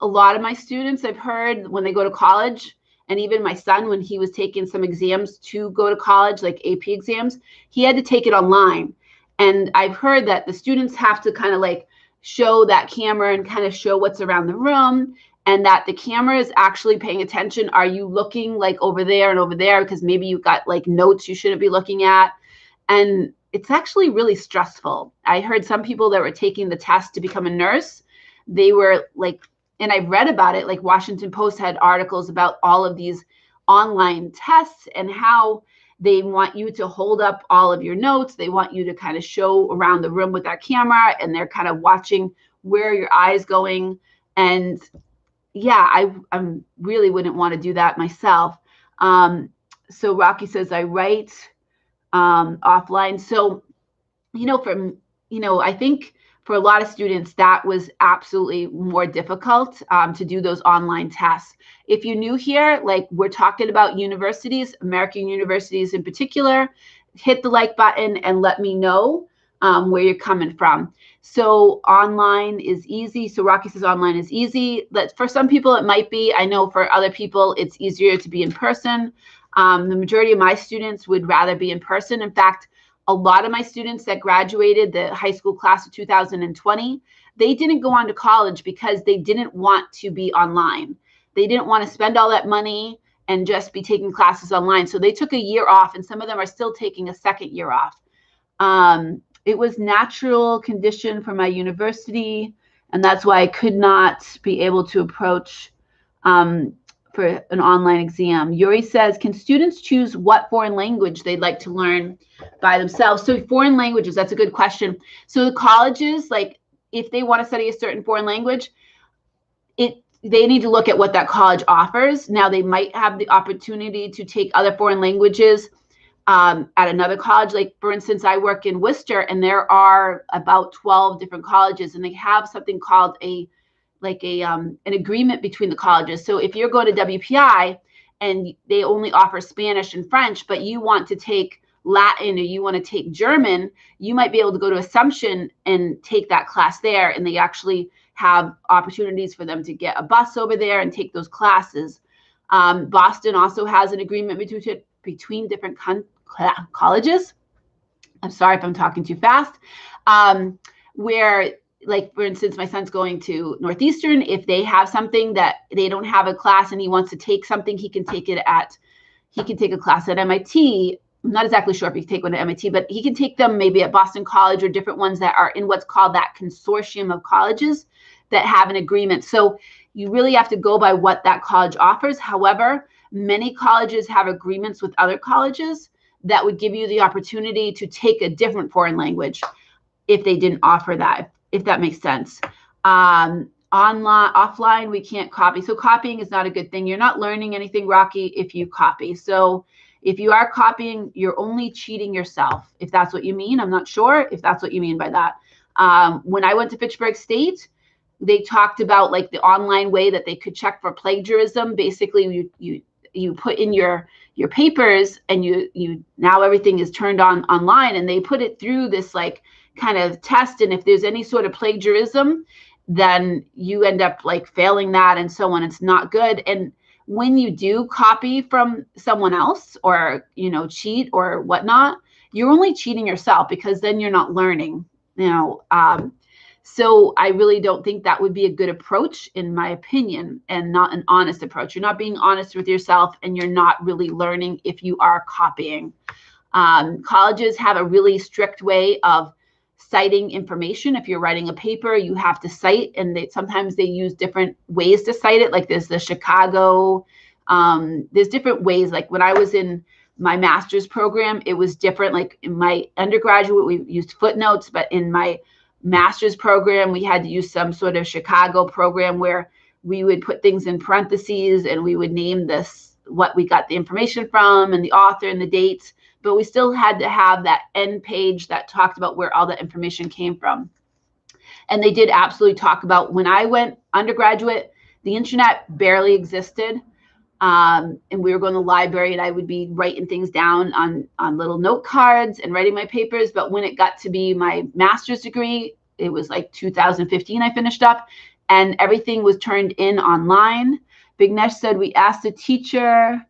a lot of my students, I've heard when they go to college, and even my son, when he was taking some exams to go to college, like AP exams, he had to take it online. And I've heard that the students have to kind of like show that camera and kind of show what's around the room, and that the camera is actually paying attention. Are you looking like over there and over there? Because maybe you've got like notes you shouldn't be looking at. And it's actually really stressful. I heard some people that were taking the test to become a nurse, they were like, and I've read about it, like Washington Post had articles about all of these online tests and how they want you to hold up all of your notes. They want you to kind of show around the room with that camera, and they're kind of watching where your eyes going. And yeah, I really wouldn't want to do that myself. So Rocky says, I write offline. So, I think for a lot of students, that was absolutely more difficult to do those online tests. If you're new here, like we're talking about universities, American universities in particular, hit the like button and let me know where you're coming from. So online is easy. So Rocky says online is easy. For some people, it might be. I know for other people, it's easier to be in person. The majority of my students would rather be in person. In fact, a lot of my students that graduated the high school class of 2020, they didn't go on to college because they didn't want to be online. They didn't want to spend all that money and just be taking classes online. So they took a year off, and some of them are still taking a second year off. It was natural condition for my university, and that's why I could not be able to approach for an online exam. Yuri says, can students choose what foreign language they'd like to learn by themselves? So foreign languages, that's a good question. So the colleges, like if they want to study a certain foreign language, they need to look at what that college offers. Now they might have the opportunity to take other foreign languages at another college. Like for instance, I work in Worcester, and there are about 12 different colleges, and they have something called an agreement between the colleges. So if you're going to WPI and they only offer Spanish and French, but you want to take Latin or you want to take German, you might be able to go to Assumption and take that class there. And they actually have opportunities for them to get a bus over there and take those classes. Boston also has an agreement between different colleges. I'm sorry if I'm talking too fast. Where, like, for instance, my son's going to Northeastern. If they have something that they don't have a class and he wants to take something, he can take a class at MIT. I'm not exactly sure if he can take one at MIT, but he can take them maybe at Boston College or different ones that are in what's called that consortium of colleges that have an agreement. So you really have to go by what that college offers. However, many colleges have agreements with other colleges that would give you the opportunity to take a different foreign language if they didn't offer that, if that makes sense. Offline, we can't copy. So copying is not a good thing. You're not learning anything, Rocky, if you copy. So if you are copying, you're only cheating yourself, if that's what you mean. I'm not sure if that's what you mean by that. When I went to Fitchburg State, they talked about like the online way that they could check for plagiarism. Basically, you put in your papers, and you now everything is turned on online, and they put it through this like kind of test. And if there's any sort of plagiarism, then you end up like failing that and so on. It's not good. And when you do copy from someone else or, cheat or whatnot, you're only cheating yourself, because then you're not learning, so I really don't think that would be a good approach, in my opinion, and not an honest approach. You're not being honest with yourself, and you're not really learning if you are copying. Colleges have a really strict way of citing information. If you're writing a paper, you have to cite, and sometimes they use different ways to cite it. Like there's the Chicago, there's different ways. Like when I was in my master's program, it was different. Like in my undergraduate, we used footnotes, but in my master's program, we had to use some sort of Chicago program where we would put things in parentheses and we would name this, what we got the information from and the author and the dates, but we still had to have that end page that talked about where all the information came from. And they did absolutely talk about, when I went undergraduate, the internet barely existed. And we were going to the library, and I would be writing things down on little note cards and writing my papers. But when it got to be my master's degree, it was like 2015 I finished up, and everything was turned in online. Bignesh said we asked the teacher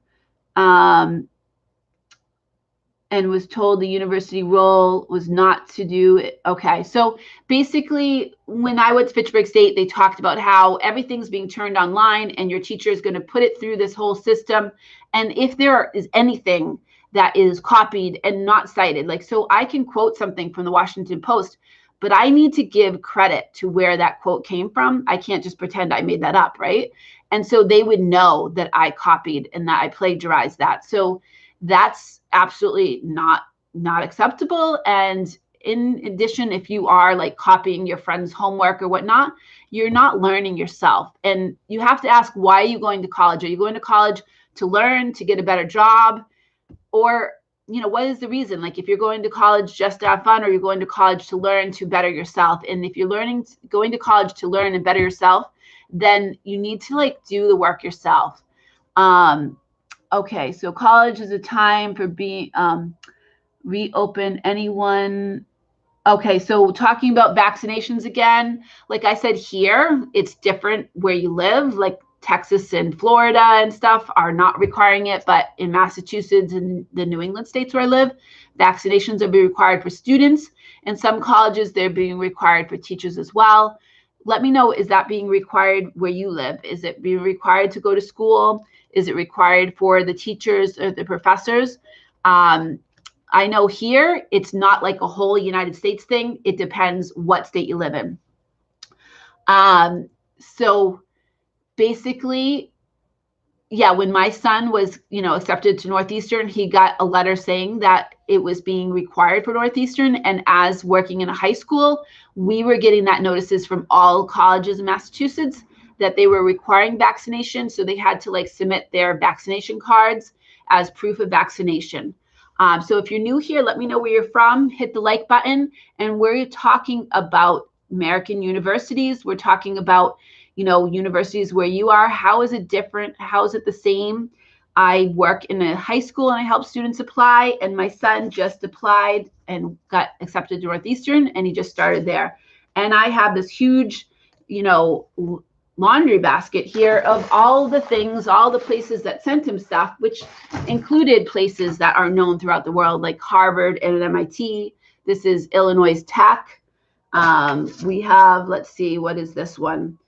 and was told the university role was not to do it. Okay, so basically when I went to Fitchburg State, they talked about how everything's being turned online and your teacher is going to put it through this whole system. And if there is anything that is copied and not cited, like, so I can quote something from the Washington Post, but I need to give credit to where that quote came from. I can't just pretend I made that up, right? And so they would know that I copied and that I plagiarized that. So that's absolutely not acceptable. And in addition, if you are like copying your friend's homework or whatnot, you're not learning yourself. And you have to ask, why are you going to college? Are you going to college to learn, to get a better job? Or, what is the reason? Like if you're going to college just to have fun, or you're going to college to learn, to better yourself. And if you're going to college to learn and better yourself, then you need to like do the work yourself. Okay, so college is a time for being reopen anyone. Okay, so talking about vaccinations again, like I said, here it's different where you live. Like Texas and Florida and stuff are not requiring it, but in Massachusetts and the New England states where I live, vaccinations are being required for students. And some colleges, they're being required for teachers as well. Let me know, is that being required where you live? Is it being required to go to school? Is it required for the teachers or the professors? I know here it's not like a whole United States thing. It depends what state you live in. So basically, yeah, when my son was, accepted to Northeastern, he got a letter saying that it was being required for Northeastern. And as working in a high school, we were getting that notices from all colleges in Massachusetts that they were requiring vaccination. So they had to like submit their vaccination cards as proof of vaccination. So if you're new here, let me know where you're from, hit the like button. And we're talking about American universities. We're talking about, universities where you are. How is it different? How is it the same? I work in a high school and I help students apply. And my son just applied and got accepted to Northeastern, and he just started there. And I have this huge, laundry basket here of all the things, all the places that sent him stuff, which included places that are known throughout the world, like Harvard and MIT. This is Illinois Tech. We have, let's see, what is this one?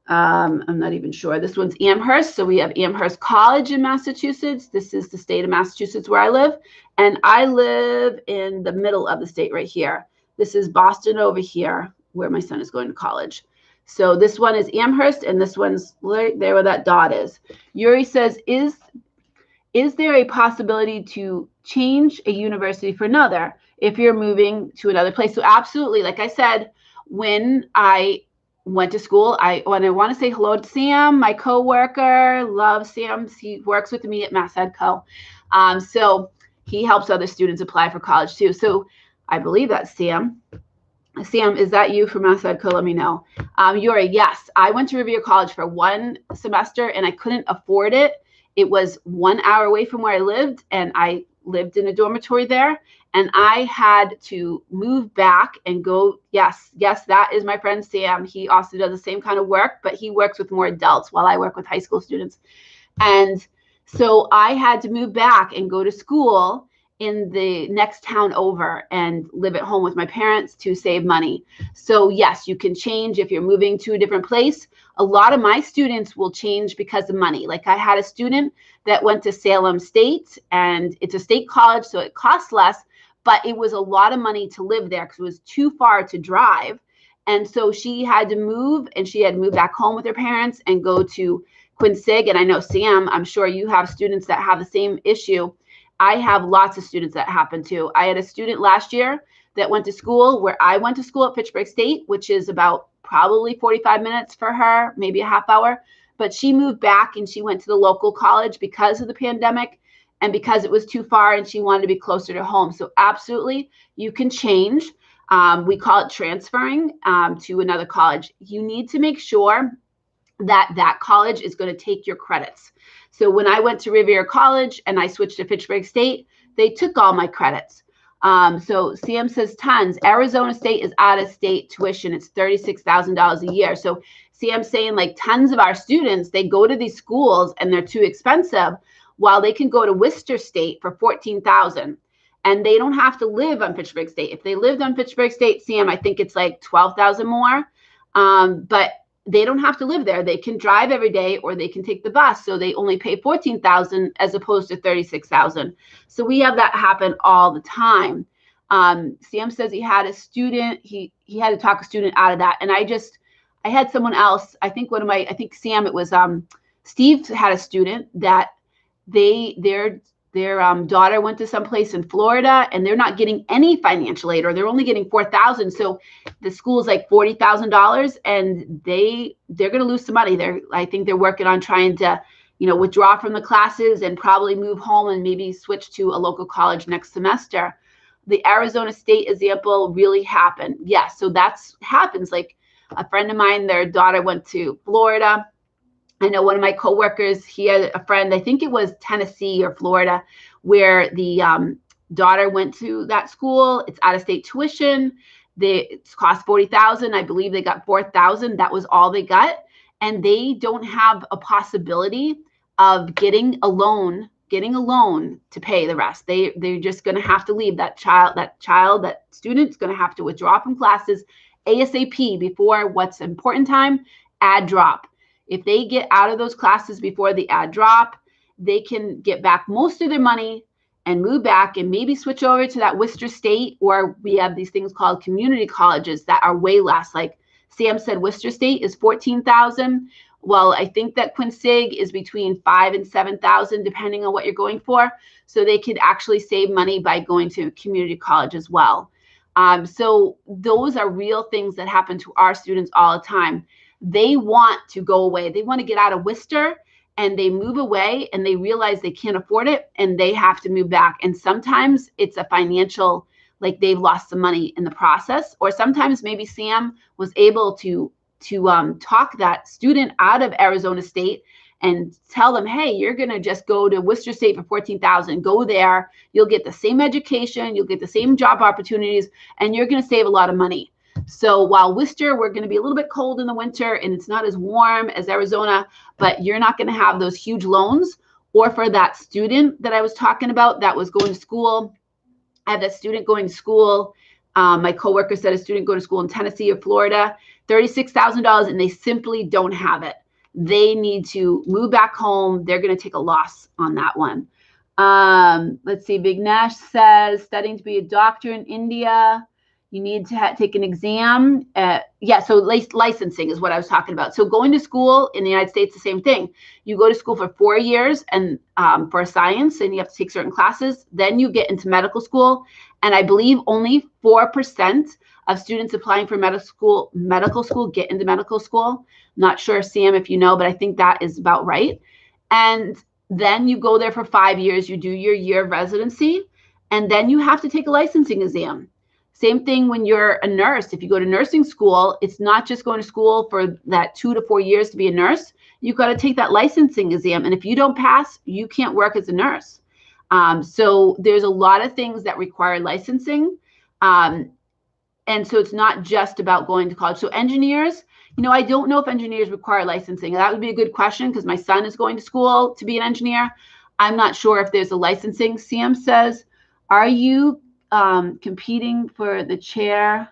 I'm not even sure. This one's Amherst. So we have Amherst College in Massachusetts. This is the state of Massachusetts where I live. And I live in the middle of the state right here. This is Boston over here, where my son is going to college. So this one is Amherst, and this one's right there where that dot is. Yuri says, is there a possibility to change a university for another if you're moving to another place? So absolutely. Like I said, when I went to school, I want to say hello to Sam, my coworker. Love Sam. He works with me at Mass Ed Co. So he helps other students apply for college too. So I believe that's Sam. Sam, is that you from Mass Ed Co? Let me know. Yuri, yes. I went to Revere College for one semester and I couldn't afford it. It was 1 hour away from where I lived, and I lived in a dormitory there. And I had to move back and go. Yes, that is my friend Sam. He also does the same kind of work, but he works with more adults while I work with high school students. And so I had to move back and go to school in the next town over and live at home with my parents to save money. So yes, you can change if you're moving to a different place. A lot of my students will change because of money. Like I had a student that went to Salem State, and it's a state college, so it costs less, but it was a lot of money to live there because it was too far to drive. And so she had to move, and she had to move back home with her parents and go to Quincy. And I know, Sam, I'm sure you have students that have the same issue. I have lots of students that happen to. I had a student last year that went to school where I went to school at Fitchburg State, which is about probably 45 minutes for her, maybe a half hour. But she moved back and she went to the local college because of the pandemic and because it was too far and she wanted to be closer to home. So absolutely, you can change. We call it transferring to another college. You need to make sure that that college is going to take your credits. So when I went to Riviera College and I switched to Fitchburg State, they took all my credits. So Sam says tons. Arizona State is out of state tuition. It's $36,000 a year. So Sam's saying like tons of our students, they go to these schools and they're too expensive, while they can go to Worcester State for $14,000. And they don't have to live on Fitchburg State. If they lived on Fitchburg State, Sam, I think it's like $12,000 more. But they don't have to live there. They can drive every day or they can take the bus. So they only pay $14,000 as opposed to $36,000. So we have that happen all the time. Sam says he had a student, he had to talk a student out of that. And I had someone else, I think Sam, it was Steve had a student that their daughter went to some place in Florida and they're not getting any financial aid, or they're only getting $4,000. So the school is like $40,000 and they're going to lose some money. I think they're working on trying to, withdraw from the classes and probably move home and maybe switch to a local college next semester. The Arizona State example really happened. Yes. So that's happens. Like a friend of mine, their daughter went to Florida. I know one of my coworkers, he had a friend, I think it was Tennessee or Florida, where the daughter went to that school. It's out of state tuition. It cost $40,000. I believe they got $4,000. That was all they got. And they don't have a possibility of getting a loan to pay the rest. They're just going to have to leave that student's going to have to withdraw from classes ASAP before what's important time, add drop. If they get out of those classes before the add drop, they can get back most of their money and move back and maybe switch over to that Worcester State, or we have these things called community colleges that are way less. Like Sam said, Worcester State is $14,000. Well, I think that Quincy is between $5,000 and $7,000, depending on what you're going for. So they could actually save money by going to community college as well. So those are real things that happen to our students all the time. They want to go away. They want to get out of Worcester and they move away and they realize they can't afford it and they have to move back. And sometimes it's a financial, like they've lost some money in the process, or sometimes maybe Sam was able to talk that student out of Arizona State and tell them, hey, you're going to just go to Worcester State for $14,000. Go there. You'll get the same education. You'll get the same job opportunities, and you're going to save a lot of money. So while Worcester, we're going to be a little bit cold in the winter and it's not as warm as Arizona, but you're not going to have those huge loans. Or for that student that I was talking about that was going to school, I have that student going to school. My coworker said a student going to school in Tennessee or Florida, $36,000, and they simply don't have it. They need to move back home. They're going to take a loss on that one. Let's see. Big Nash says studying to be a doctor in India. You need to take an exam. So licensing is what I was talking about. So going to school in the United States, the same thing. You go to school for 4 years and for science, and you have to take certain classes. Then you get into medical school. And I believe only 4% of students applying for medical school get into medical school. Not sure, Sam, if you know, but I think that is about right. And then you go there for 5 years. You do your year of residency, and then you have to take a licensing exam. Same thing when you're a nurse. If you go to nursing school, it's not just going to school for that 2 to 4 years to be a nurse. You've got to take that licensing exam. And if you don't pass, you can't work as a nurse. So there's a lot of things that require licensing. And so it's not just about going to college. So engineers, You know, I don't know if engineers require licensing. That would be a good question because my son is going to school to be an engineer. I'm not sure if there's a licensing. Sam says, are you competing for the chair?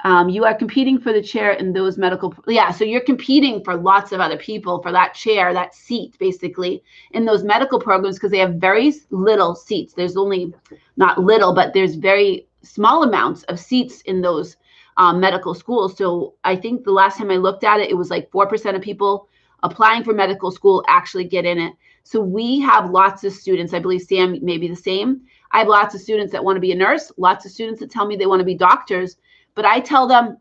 You are competing for the chair in those medical. Yeah, so you're competing for lots of other people for that chair, that seat, basically, in those medical programs because they have very little seats. There's only, not little, but there's very small amounts of seats in those medical schools. So I think the last time I looked at it, it was like 4% of people applying for medical school actually get in it. So we have lots of students. I believe Sam may be the same. I have lots of students that want to be a nurse, lots of students that tell me they want to be doctors. But I tell them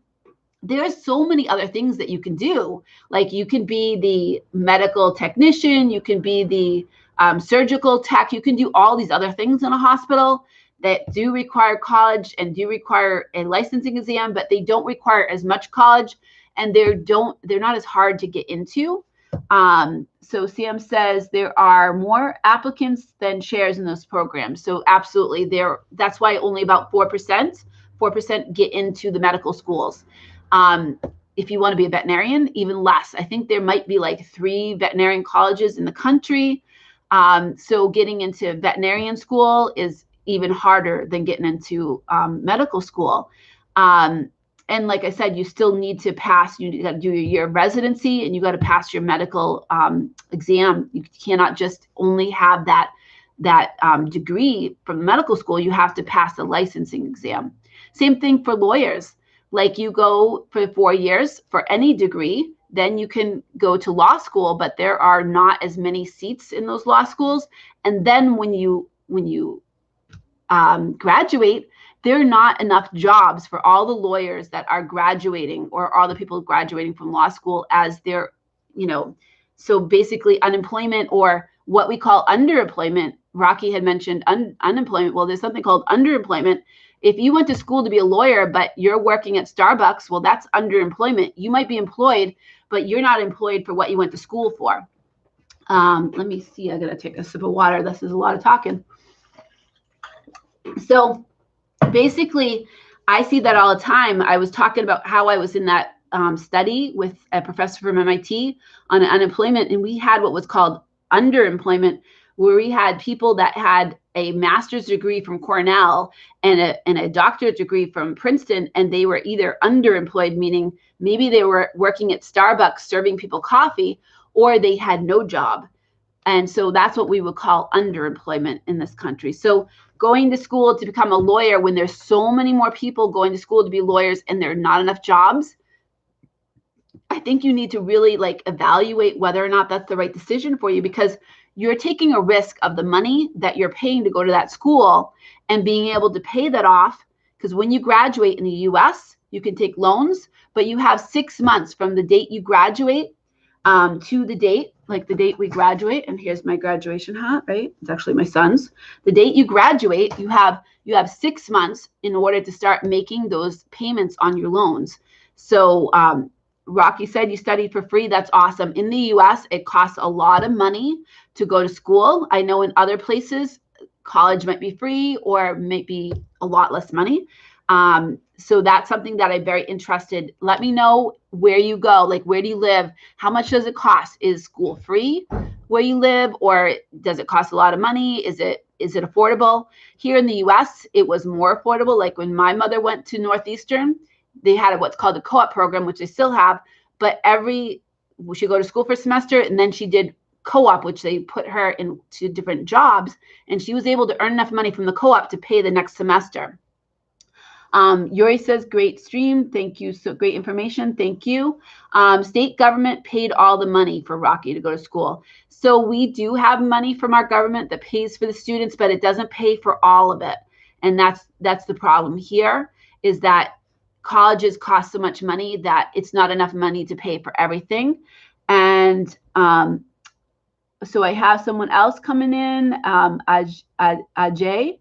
there's so many other things that you can do. Like you can be the medical technician, you can be the surgical tech, you can do all these other things in a hospital that do require college and do require a licensing exam, but they don't require as much college and they're not as hard to get into. So Sam says there are more applicants than chairs in those programs. So absolutely, that's why only about 4% get into the medical schools. If you want to be a veterinarian, even less. I think there might be like 3 veterinarian colleges in the country. So getting into veterinarian school is even harder than getting into medical school. And like I said, you still need to pass, you got to do your year of residency and you got to pass your medical exam. You cannot just only have that degree from medical school. You have to pass the licensing exam. Same thing for lawyers. Like you go for 4 years for any degree, then you can go to law school, but there are not as many seats in those law schools. And then when you graduate, there are not enough jobs for all the lawyers that are graduating or all the people graduating from law school as they're, so basically unemployment or what we call underemployment. Rocky had mentioned unemployment. Well, there's something called underemployment. If you went to school to be a lawyer, but you're working at Starbucks, well, that's underemployment. You might be employed, but you're not employed for what you went to school for. Let me see. I got to take a sip of water. This is a lot of talking. So basically, I see that all the time. I was talking about how I was in that study with a professor from MIT on unemployment, and we had what was called underemployment, where we had people that had a master's degree from Cornell and a doctorate degree from Princeton, and they were either underemployed, meaning maybe they were working at Starbucks serving people coffee, or they had no job. And so that's what we would call underemployment in this country. So going to school to become a lawyer when there's so many more people going to school to be lawyers and there are not enough jobs, I think you need to really evaluate whether or not that's the right decision for you, because you're taking a risk of the money that you're paying to go to that school and being able to pay that off. Because when you graduate in the US, you can take loans, but you have 6 months from the date you graduate to the date, like the date we graduate. And here's my graduation hat, right? It's actually my son's. The date you graduate, you have 6 months in order to start making those payments on your loans. So Rocky said you studied for free. That's awesome. In the US, it costs a lot of money to go to school. I know in other places, college might be free or maybe a lot less money. So that's something that I'm very interested. Let me know where you go, like where do you live? How much does it cost? Is school free where you live, or does it cost a lot of money? Is it affordable? Here in the US, it was more affordable. Like when my mother went to Northeastern, they had what's called a co-op program, which they still have, but she go to school for a semester and then she did co-op, which they put her into different jobs, and she was able to earn enough money from the co-op to pay the next semester. Yuri says, great stream. Thank you. So great information. Thank you. State government paid all the money for Rocky to go to school. So we do have money from our government that pays for the students, but it doesn't pay for all of it. And that's the problem here, is that colleges cost so much money that it's not enough money to pay for everything. And so I have someone else coming in, Ajay.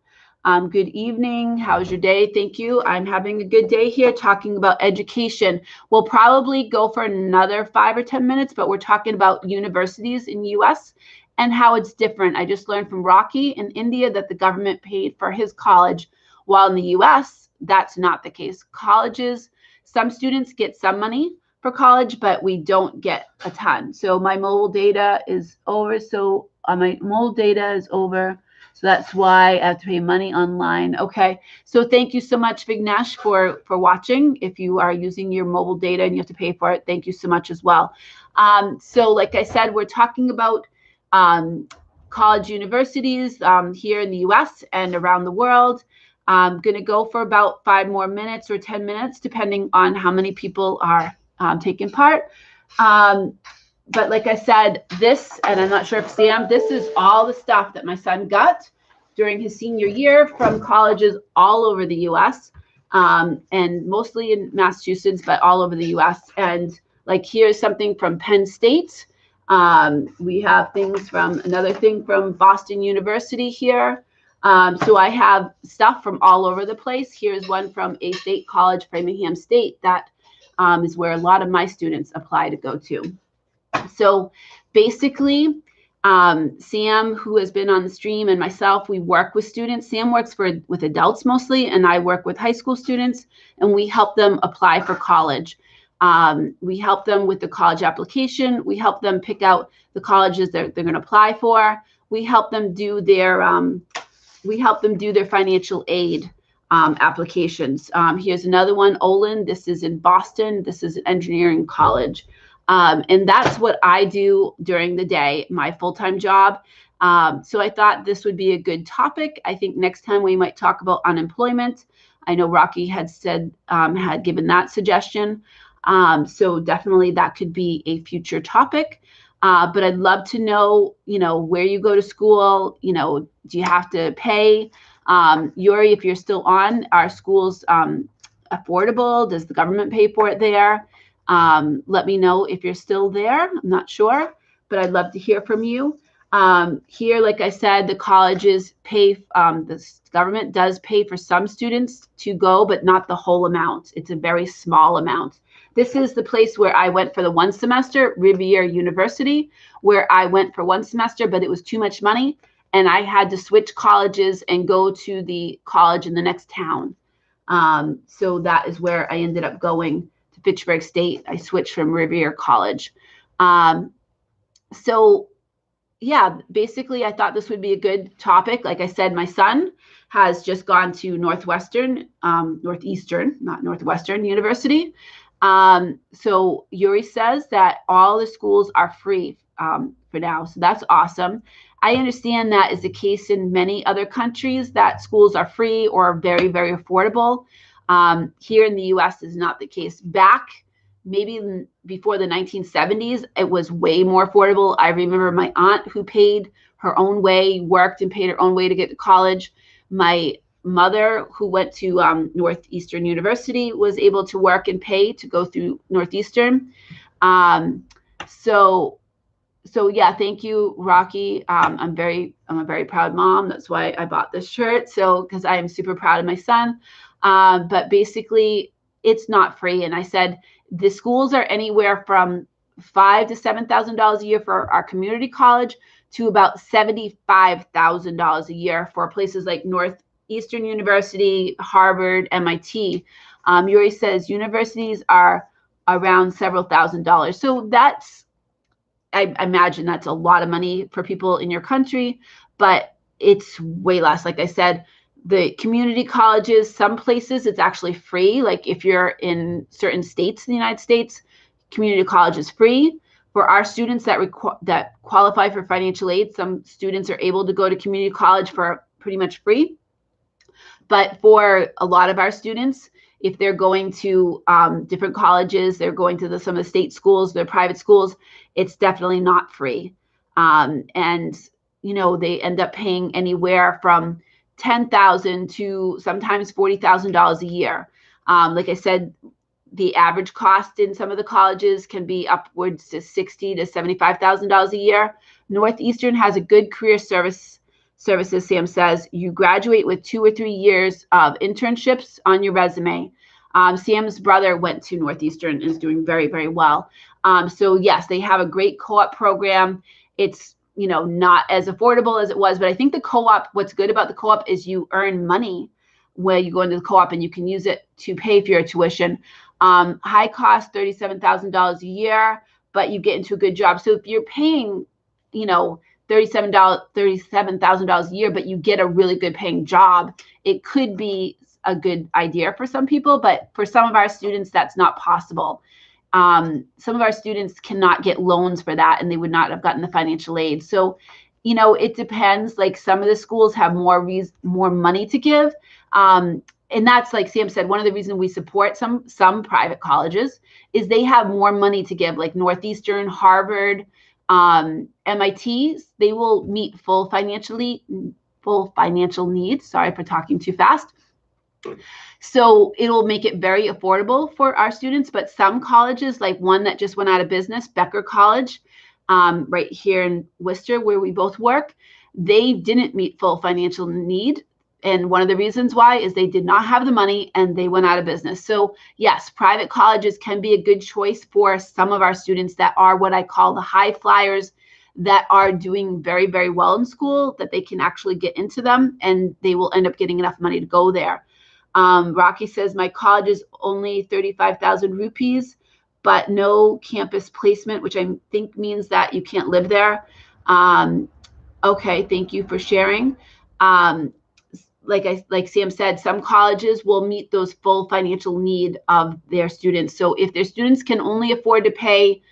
Good evening. How's your day? Thank you. I'm having a good day here talking about education. We'll probably go for another 5 or 10 minutes, but we're talking about universities in the US and how it's different. I just learned from Rocky in India that the government paid for his college, while in the US, that's not the case. Colleges, some students get some money, for college, but we don't get a ton. So my mobile data is over. So my mobile data is over. So that's why I have to pay money online. Okay. So thank you so much, Vignesh, for watching. If you are using your mobile data and you have to pay for it, thank you so much as well. So like I said, we're talking about college universities here in the US and around the world. I'm going to go for about 5 more minutes or 10 minutes, depending on how many people are taking part. But like I said, this, and I'm not sure if Sam, this is all the stuff that my son got during his senior year from colleges all over the US, and mostly in Massachusetts, but all over the US. And like here's something from Penn State. We have things from another thing from Boston University here. So I have stuff from all over the place. Here's one from a state college, Framingham State, that is where a lot of my students apply to go to. So basically, Sam, who has been on the stream, and myself, we work with students. Sam works with adults mostly, and I work with high school students, and we help them apply for college. We help them with the college application. We help them pick out the colleges they're going to apply for. We help them do their financial aid applications. Here's another one, Olin. This is in Boston. This is an engineering college. And that's what I do during the day, my full-time job. So I thought this would be a good topic. I think next time we might talk about unemployment. I know Rocky had said, had given that suggestion. So definitely that could be a future topic. But I'd love to know, where you go to school, do you have to pay? Yuri, if you're still on, are schools affordable? Does the government pay for it there? Let me know if you're still there. I'm not sure, but I'd love to hear from you. Here, like I said, the colleges pay, the government does pay for some students to go, but not the whole amount. It's a very small amount. This is the place where I went for the 1 semester, Riviera University, where I went for 1 semester, but it was too much money. And I had to switch colleges and go to the college in the next town. So that is where I ended up going to Fitchburg State. I switched from Riviera College. So yeah, basically I thought this would be a good topic. Like I said, my son has just gone to Northwestern, Northeastern, not Northwestern University. So Yuri says that all the schools are free for now. So that's awesome. I understand that is the case in many other countries, that schools are free or very, very affordable. Here in the US is not the case. Back maybe before the 1970s, it was way more affordable. I remember my aunt who paid her own way, worked and paid her own way to get to college. My mother, who went to Northeastern University, was able to work and pay to go through Northeastern. So yeah, thank you, Rocky. I'm a very proud mom. That's why I bought this shirt. So, because I am super proud of my son. But basically, it's not free. And I said the schools are anywhere from $5,000 to $7,000 a year for our community college to about $75,000 a year for places like Northeastern University, Harvard, MIT. Yuri says universities are around several $1,000s. So I imagine that's a lot of money for people in your country, but it's way less. Like I said, the community colleges, some places it's actually free. Like if you're in certain states in the United States, community college is free. For our students that qualify for financial aid, some students are able to go to community college for pretty much free. But for a lot of our students, if they're going to different colleges, they're going to some of the state schools, their private schools, it's definitely not free. And, they end up paying anywhere from $10,000 to sometimes $40,000 a year. Like I said, the average cost in some of the colleges can be upwards to $60,000 to $75,000 a year. Northeastern has a good career services, Sam says. You graduate with 2 or 3 years of internships on your resume. Sam's brother went to Northeastern and is doing very, very well. So yes, they have a great co-op program. It's, not as affordable as it was, but I think the co-op, what's good about the co-op is you earn money where you go into the co-op and you can use it to pay for your tuition. High cost, $37,000 a year, but you get into a good job. So if you're paying, $37,000 a year, but you get a really good paying job, it could be a good idea for some people, but for some of our students, that's not possible. Some of our students cannot get loans for that, and they would not have gotten the financial aid. So, it depends. Like some of the schools have more money to give. And that's, like Sam said, one of the reasons we support some private colleges is they have more money to give, like Northeastern, Harvard, MIT. They will meet full financial needs. Sorry for talking too fast. So it'll make it very affordable for our students. But some colleges, like one that just went out of business, Becker College, right here in Worcester, where we both work, they didn't meet full financial need. And one of the reasons why is they did not have the money and they went out of business. So yes, private colleges can be a good choice for some of our students that are what I call the high flyers, that are doing very, very well in school, that they can actually get into them and they will end up getting enough money to go there. Rocky says, my college is only 35,000 rupees, but no campus placement, which I think means that you can't live there. Okay, thank you for sharing. Like Sam said, some colleges will meet those full financial need of their students. So if their students can only afford to pay,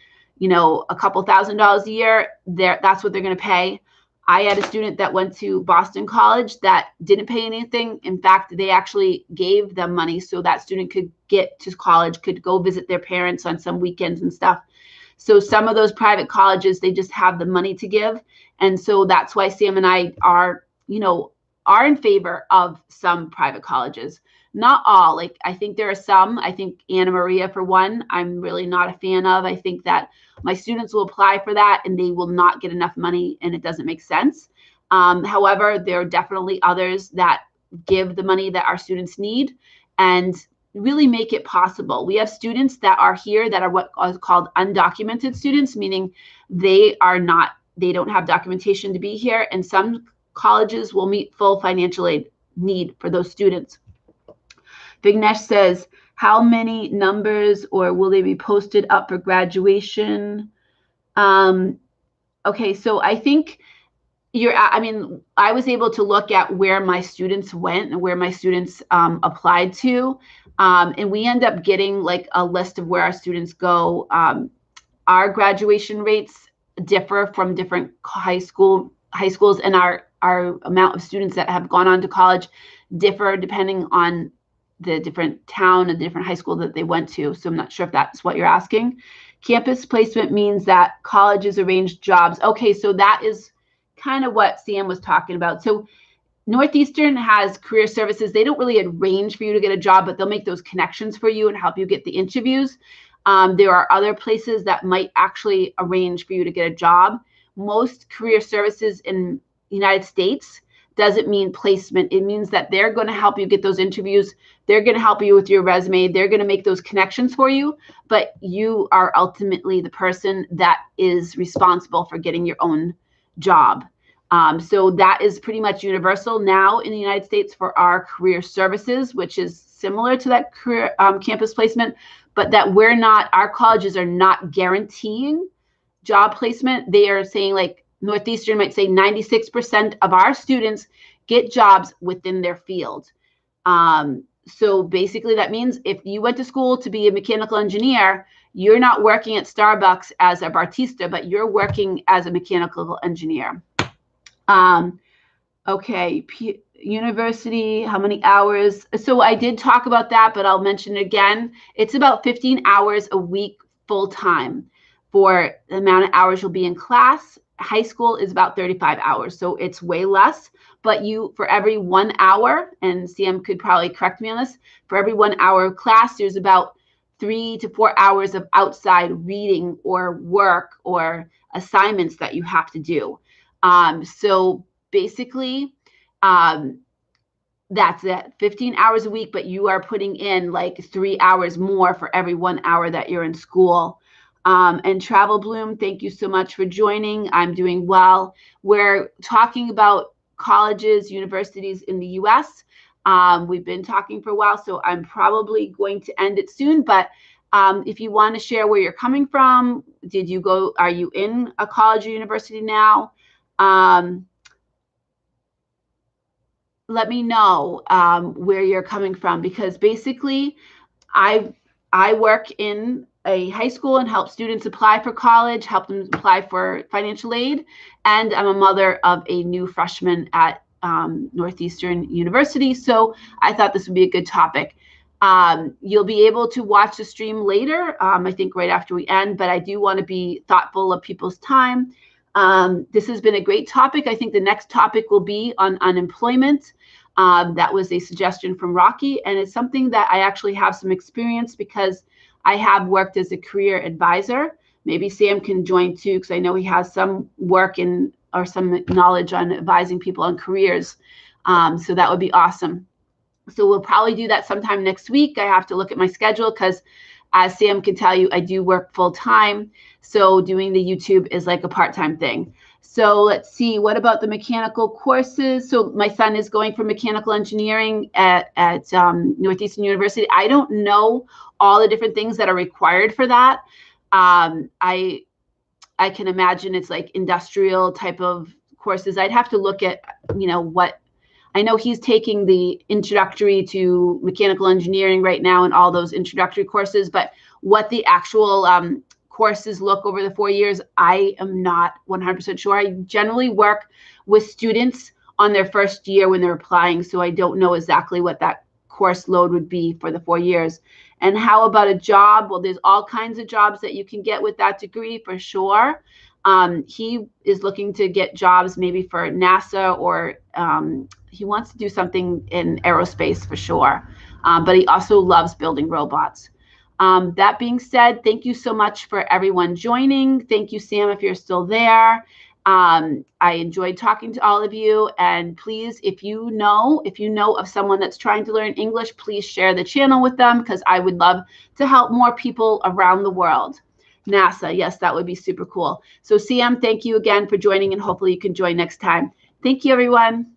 a couple $1,000s a year, that's what they're going to pay. I had a student that went to Boston College that didn't pay anything. In fact, they actually gave them money so that student could get to college, could go visit their parents on some weekends and stuff. So some of those private colleges, they just have the money to give. And so that's why Sam and I are in favor of some private colleges. Not all. Like, I think there are some. I think Anna Maria, for one, I'm really not a fan of. I think that my students will apply for that and they will not get enough money and it doesn't make sense. However, there are definitely others that give the money that our students need and really make it possible. We have students that are here that are what is called undocumented students, meaning they don't have documentation to be here. And some colleges will meet full financial aid need for those students. Vignesh says, how many numbers, or will they be posted up for graduation? Okay, so I think I was able to look at where my students went and where my students applied to. And we end up getting like a list of where our students go. Our graduation rates differ from different high schools, and our amount of students that have gone on to college differ depending on the different town and the different high school that they went to. So I'm not sure if that's what you're asking. Campus placement means that colleges arrange jobs. Okay, so that is kind of what Sam was talking about. So Northeastern has career services. They don't really arrange for you to get a job, but they'll make those connections for you and help you get the interviews. There are other places that might actually arrange for you to get a job. Most career services in the United States doesn't mean placement. It means that they're going to help you get those interviews. They're going to help you with your resume. They're going to make those connections for you, but you are ultimately the person that is responsible for getting your own job. So that is pretty much universal now in the United States for our career services, which is similar to that career campus placement, but that our colleges are not guaranteeing job placement. They are saying, like Northeastern might say 96% of our students get jobs within their field. So basically that means if you went to school to be a mechanical engineer, you're not working at Starbucks as a barista, but you're working as a mechanical engineer. Okay, university, how many hours? So I did talk about that, but I'll mention it again. It's about 15 hours a week full time for the amount of hours you'll be in class. High school is about 35 hours, so it's way less. But for every 1 hour, and Sam could probably correct me on this, for every 1 hour of class, there's about 3 to 4 hours of outside reading or work or assignments that you have to do. So basically, that's it, 15 hours a week, but you are putting in like 3 hours more for every 1 hour that you're in school. And Travel Bloom, thank you so much for joining. I'm doing well. We're talking about colleges, universities in the US. We've been talking for a while, so I'm probably going to end it soon. But if you want to share where you're coming from, are you in a college or university now? Let me know where you're coming from, because basically I work in a high school and help students apply for college, help them apply for financial aid, and I'm a mother of a new freshman at Northeastern University. So I thought this would be a good topic. You'll be able to watch the stream later, I think right after we end, but I do want to be thoughtful of people's time. This has been a great topic. I think the next topic will be on unemployment. That was a suggestion from Rocky, and it's something that I actually have some experience because I have worked as a career advisor. Maybe Sam can join too, because I know he has some work or some knowledge on advising people on careers. So that would be awesome. So we'll probably do that sometime next week. I have to look at my schedule because, as Sam can tell you, I do work full time. So doing the YouTube is like a part-time thing. So let's see, what about the mechanical courses? So my son is going for mechanical engineering at Northeastern University. I don't know all the different things that are required for that. I can imagine it's like industrial type of courses. I'd have to look at, what, I know he's taking the introductory to mechanical engineering right now and all those introductory courses, but what the actual courses look over the 4 years, I am not 100% sure. I generally work with students on their first year when they're applying, so I don't know exactly what that course load would be for the 4 years. And how about a job? Well, there's all kinds of jobs that you can get with that degree for sure. He is looking to get jobs maybe for NASA, or he wants to do something in aerospace for sure. But he also loves building robots. That being said, thank you so much for everyone joining. Thank you, Sam, if you're still there. I enjoyed talking to all of you, and please, if you know of someone that's trying to learn English, please share the channel with them, because I would love to help more people around the world. NASA, yes, that would be super cool. So Sam, thank you again for joining, and hopefully you can join next time. Thank you, everyone.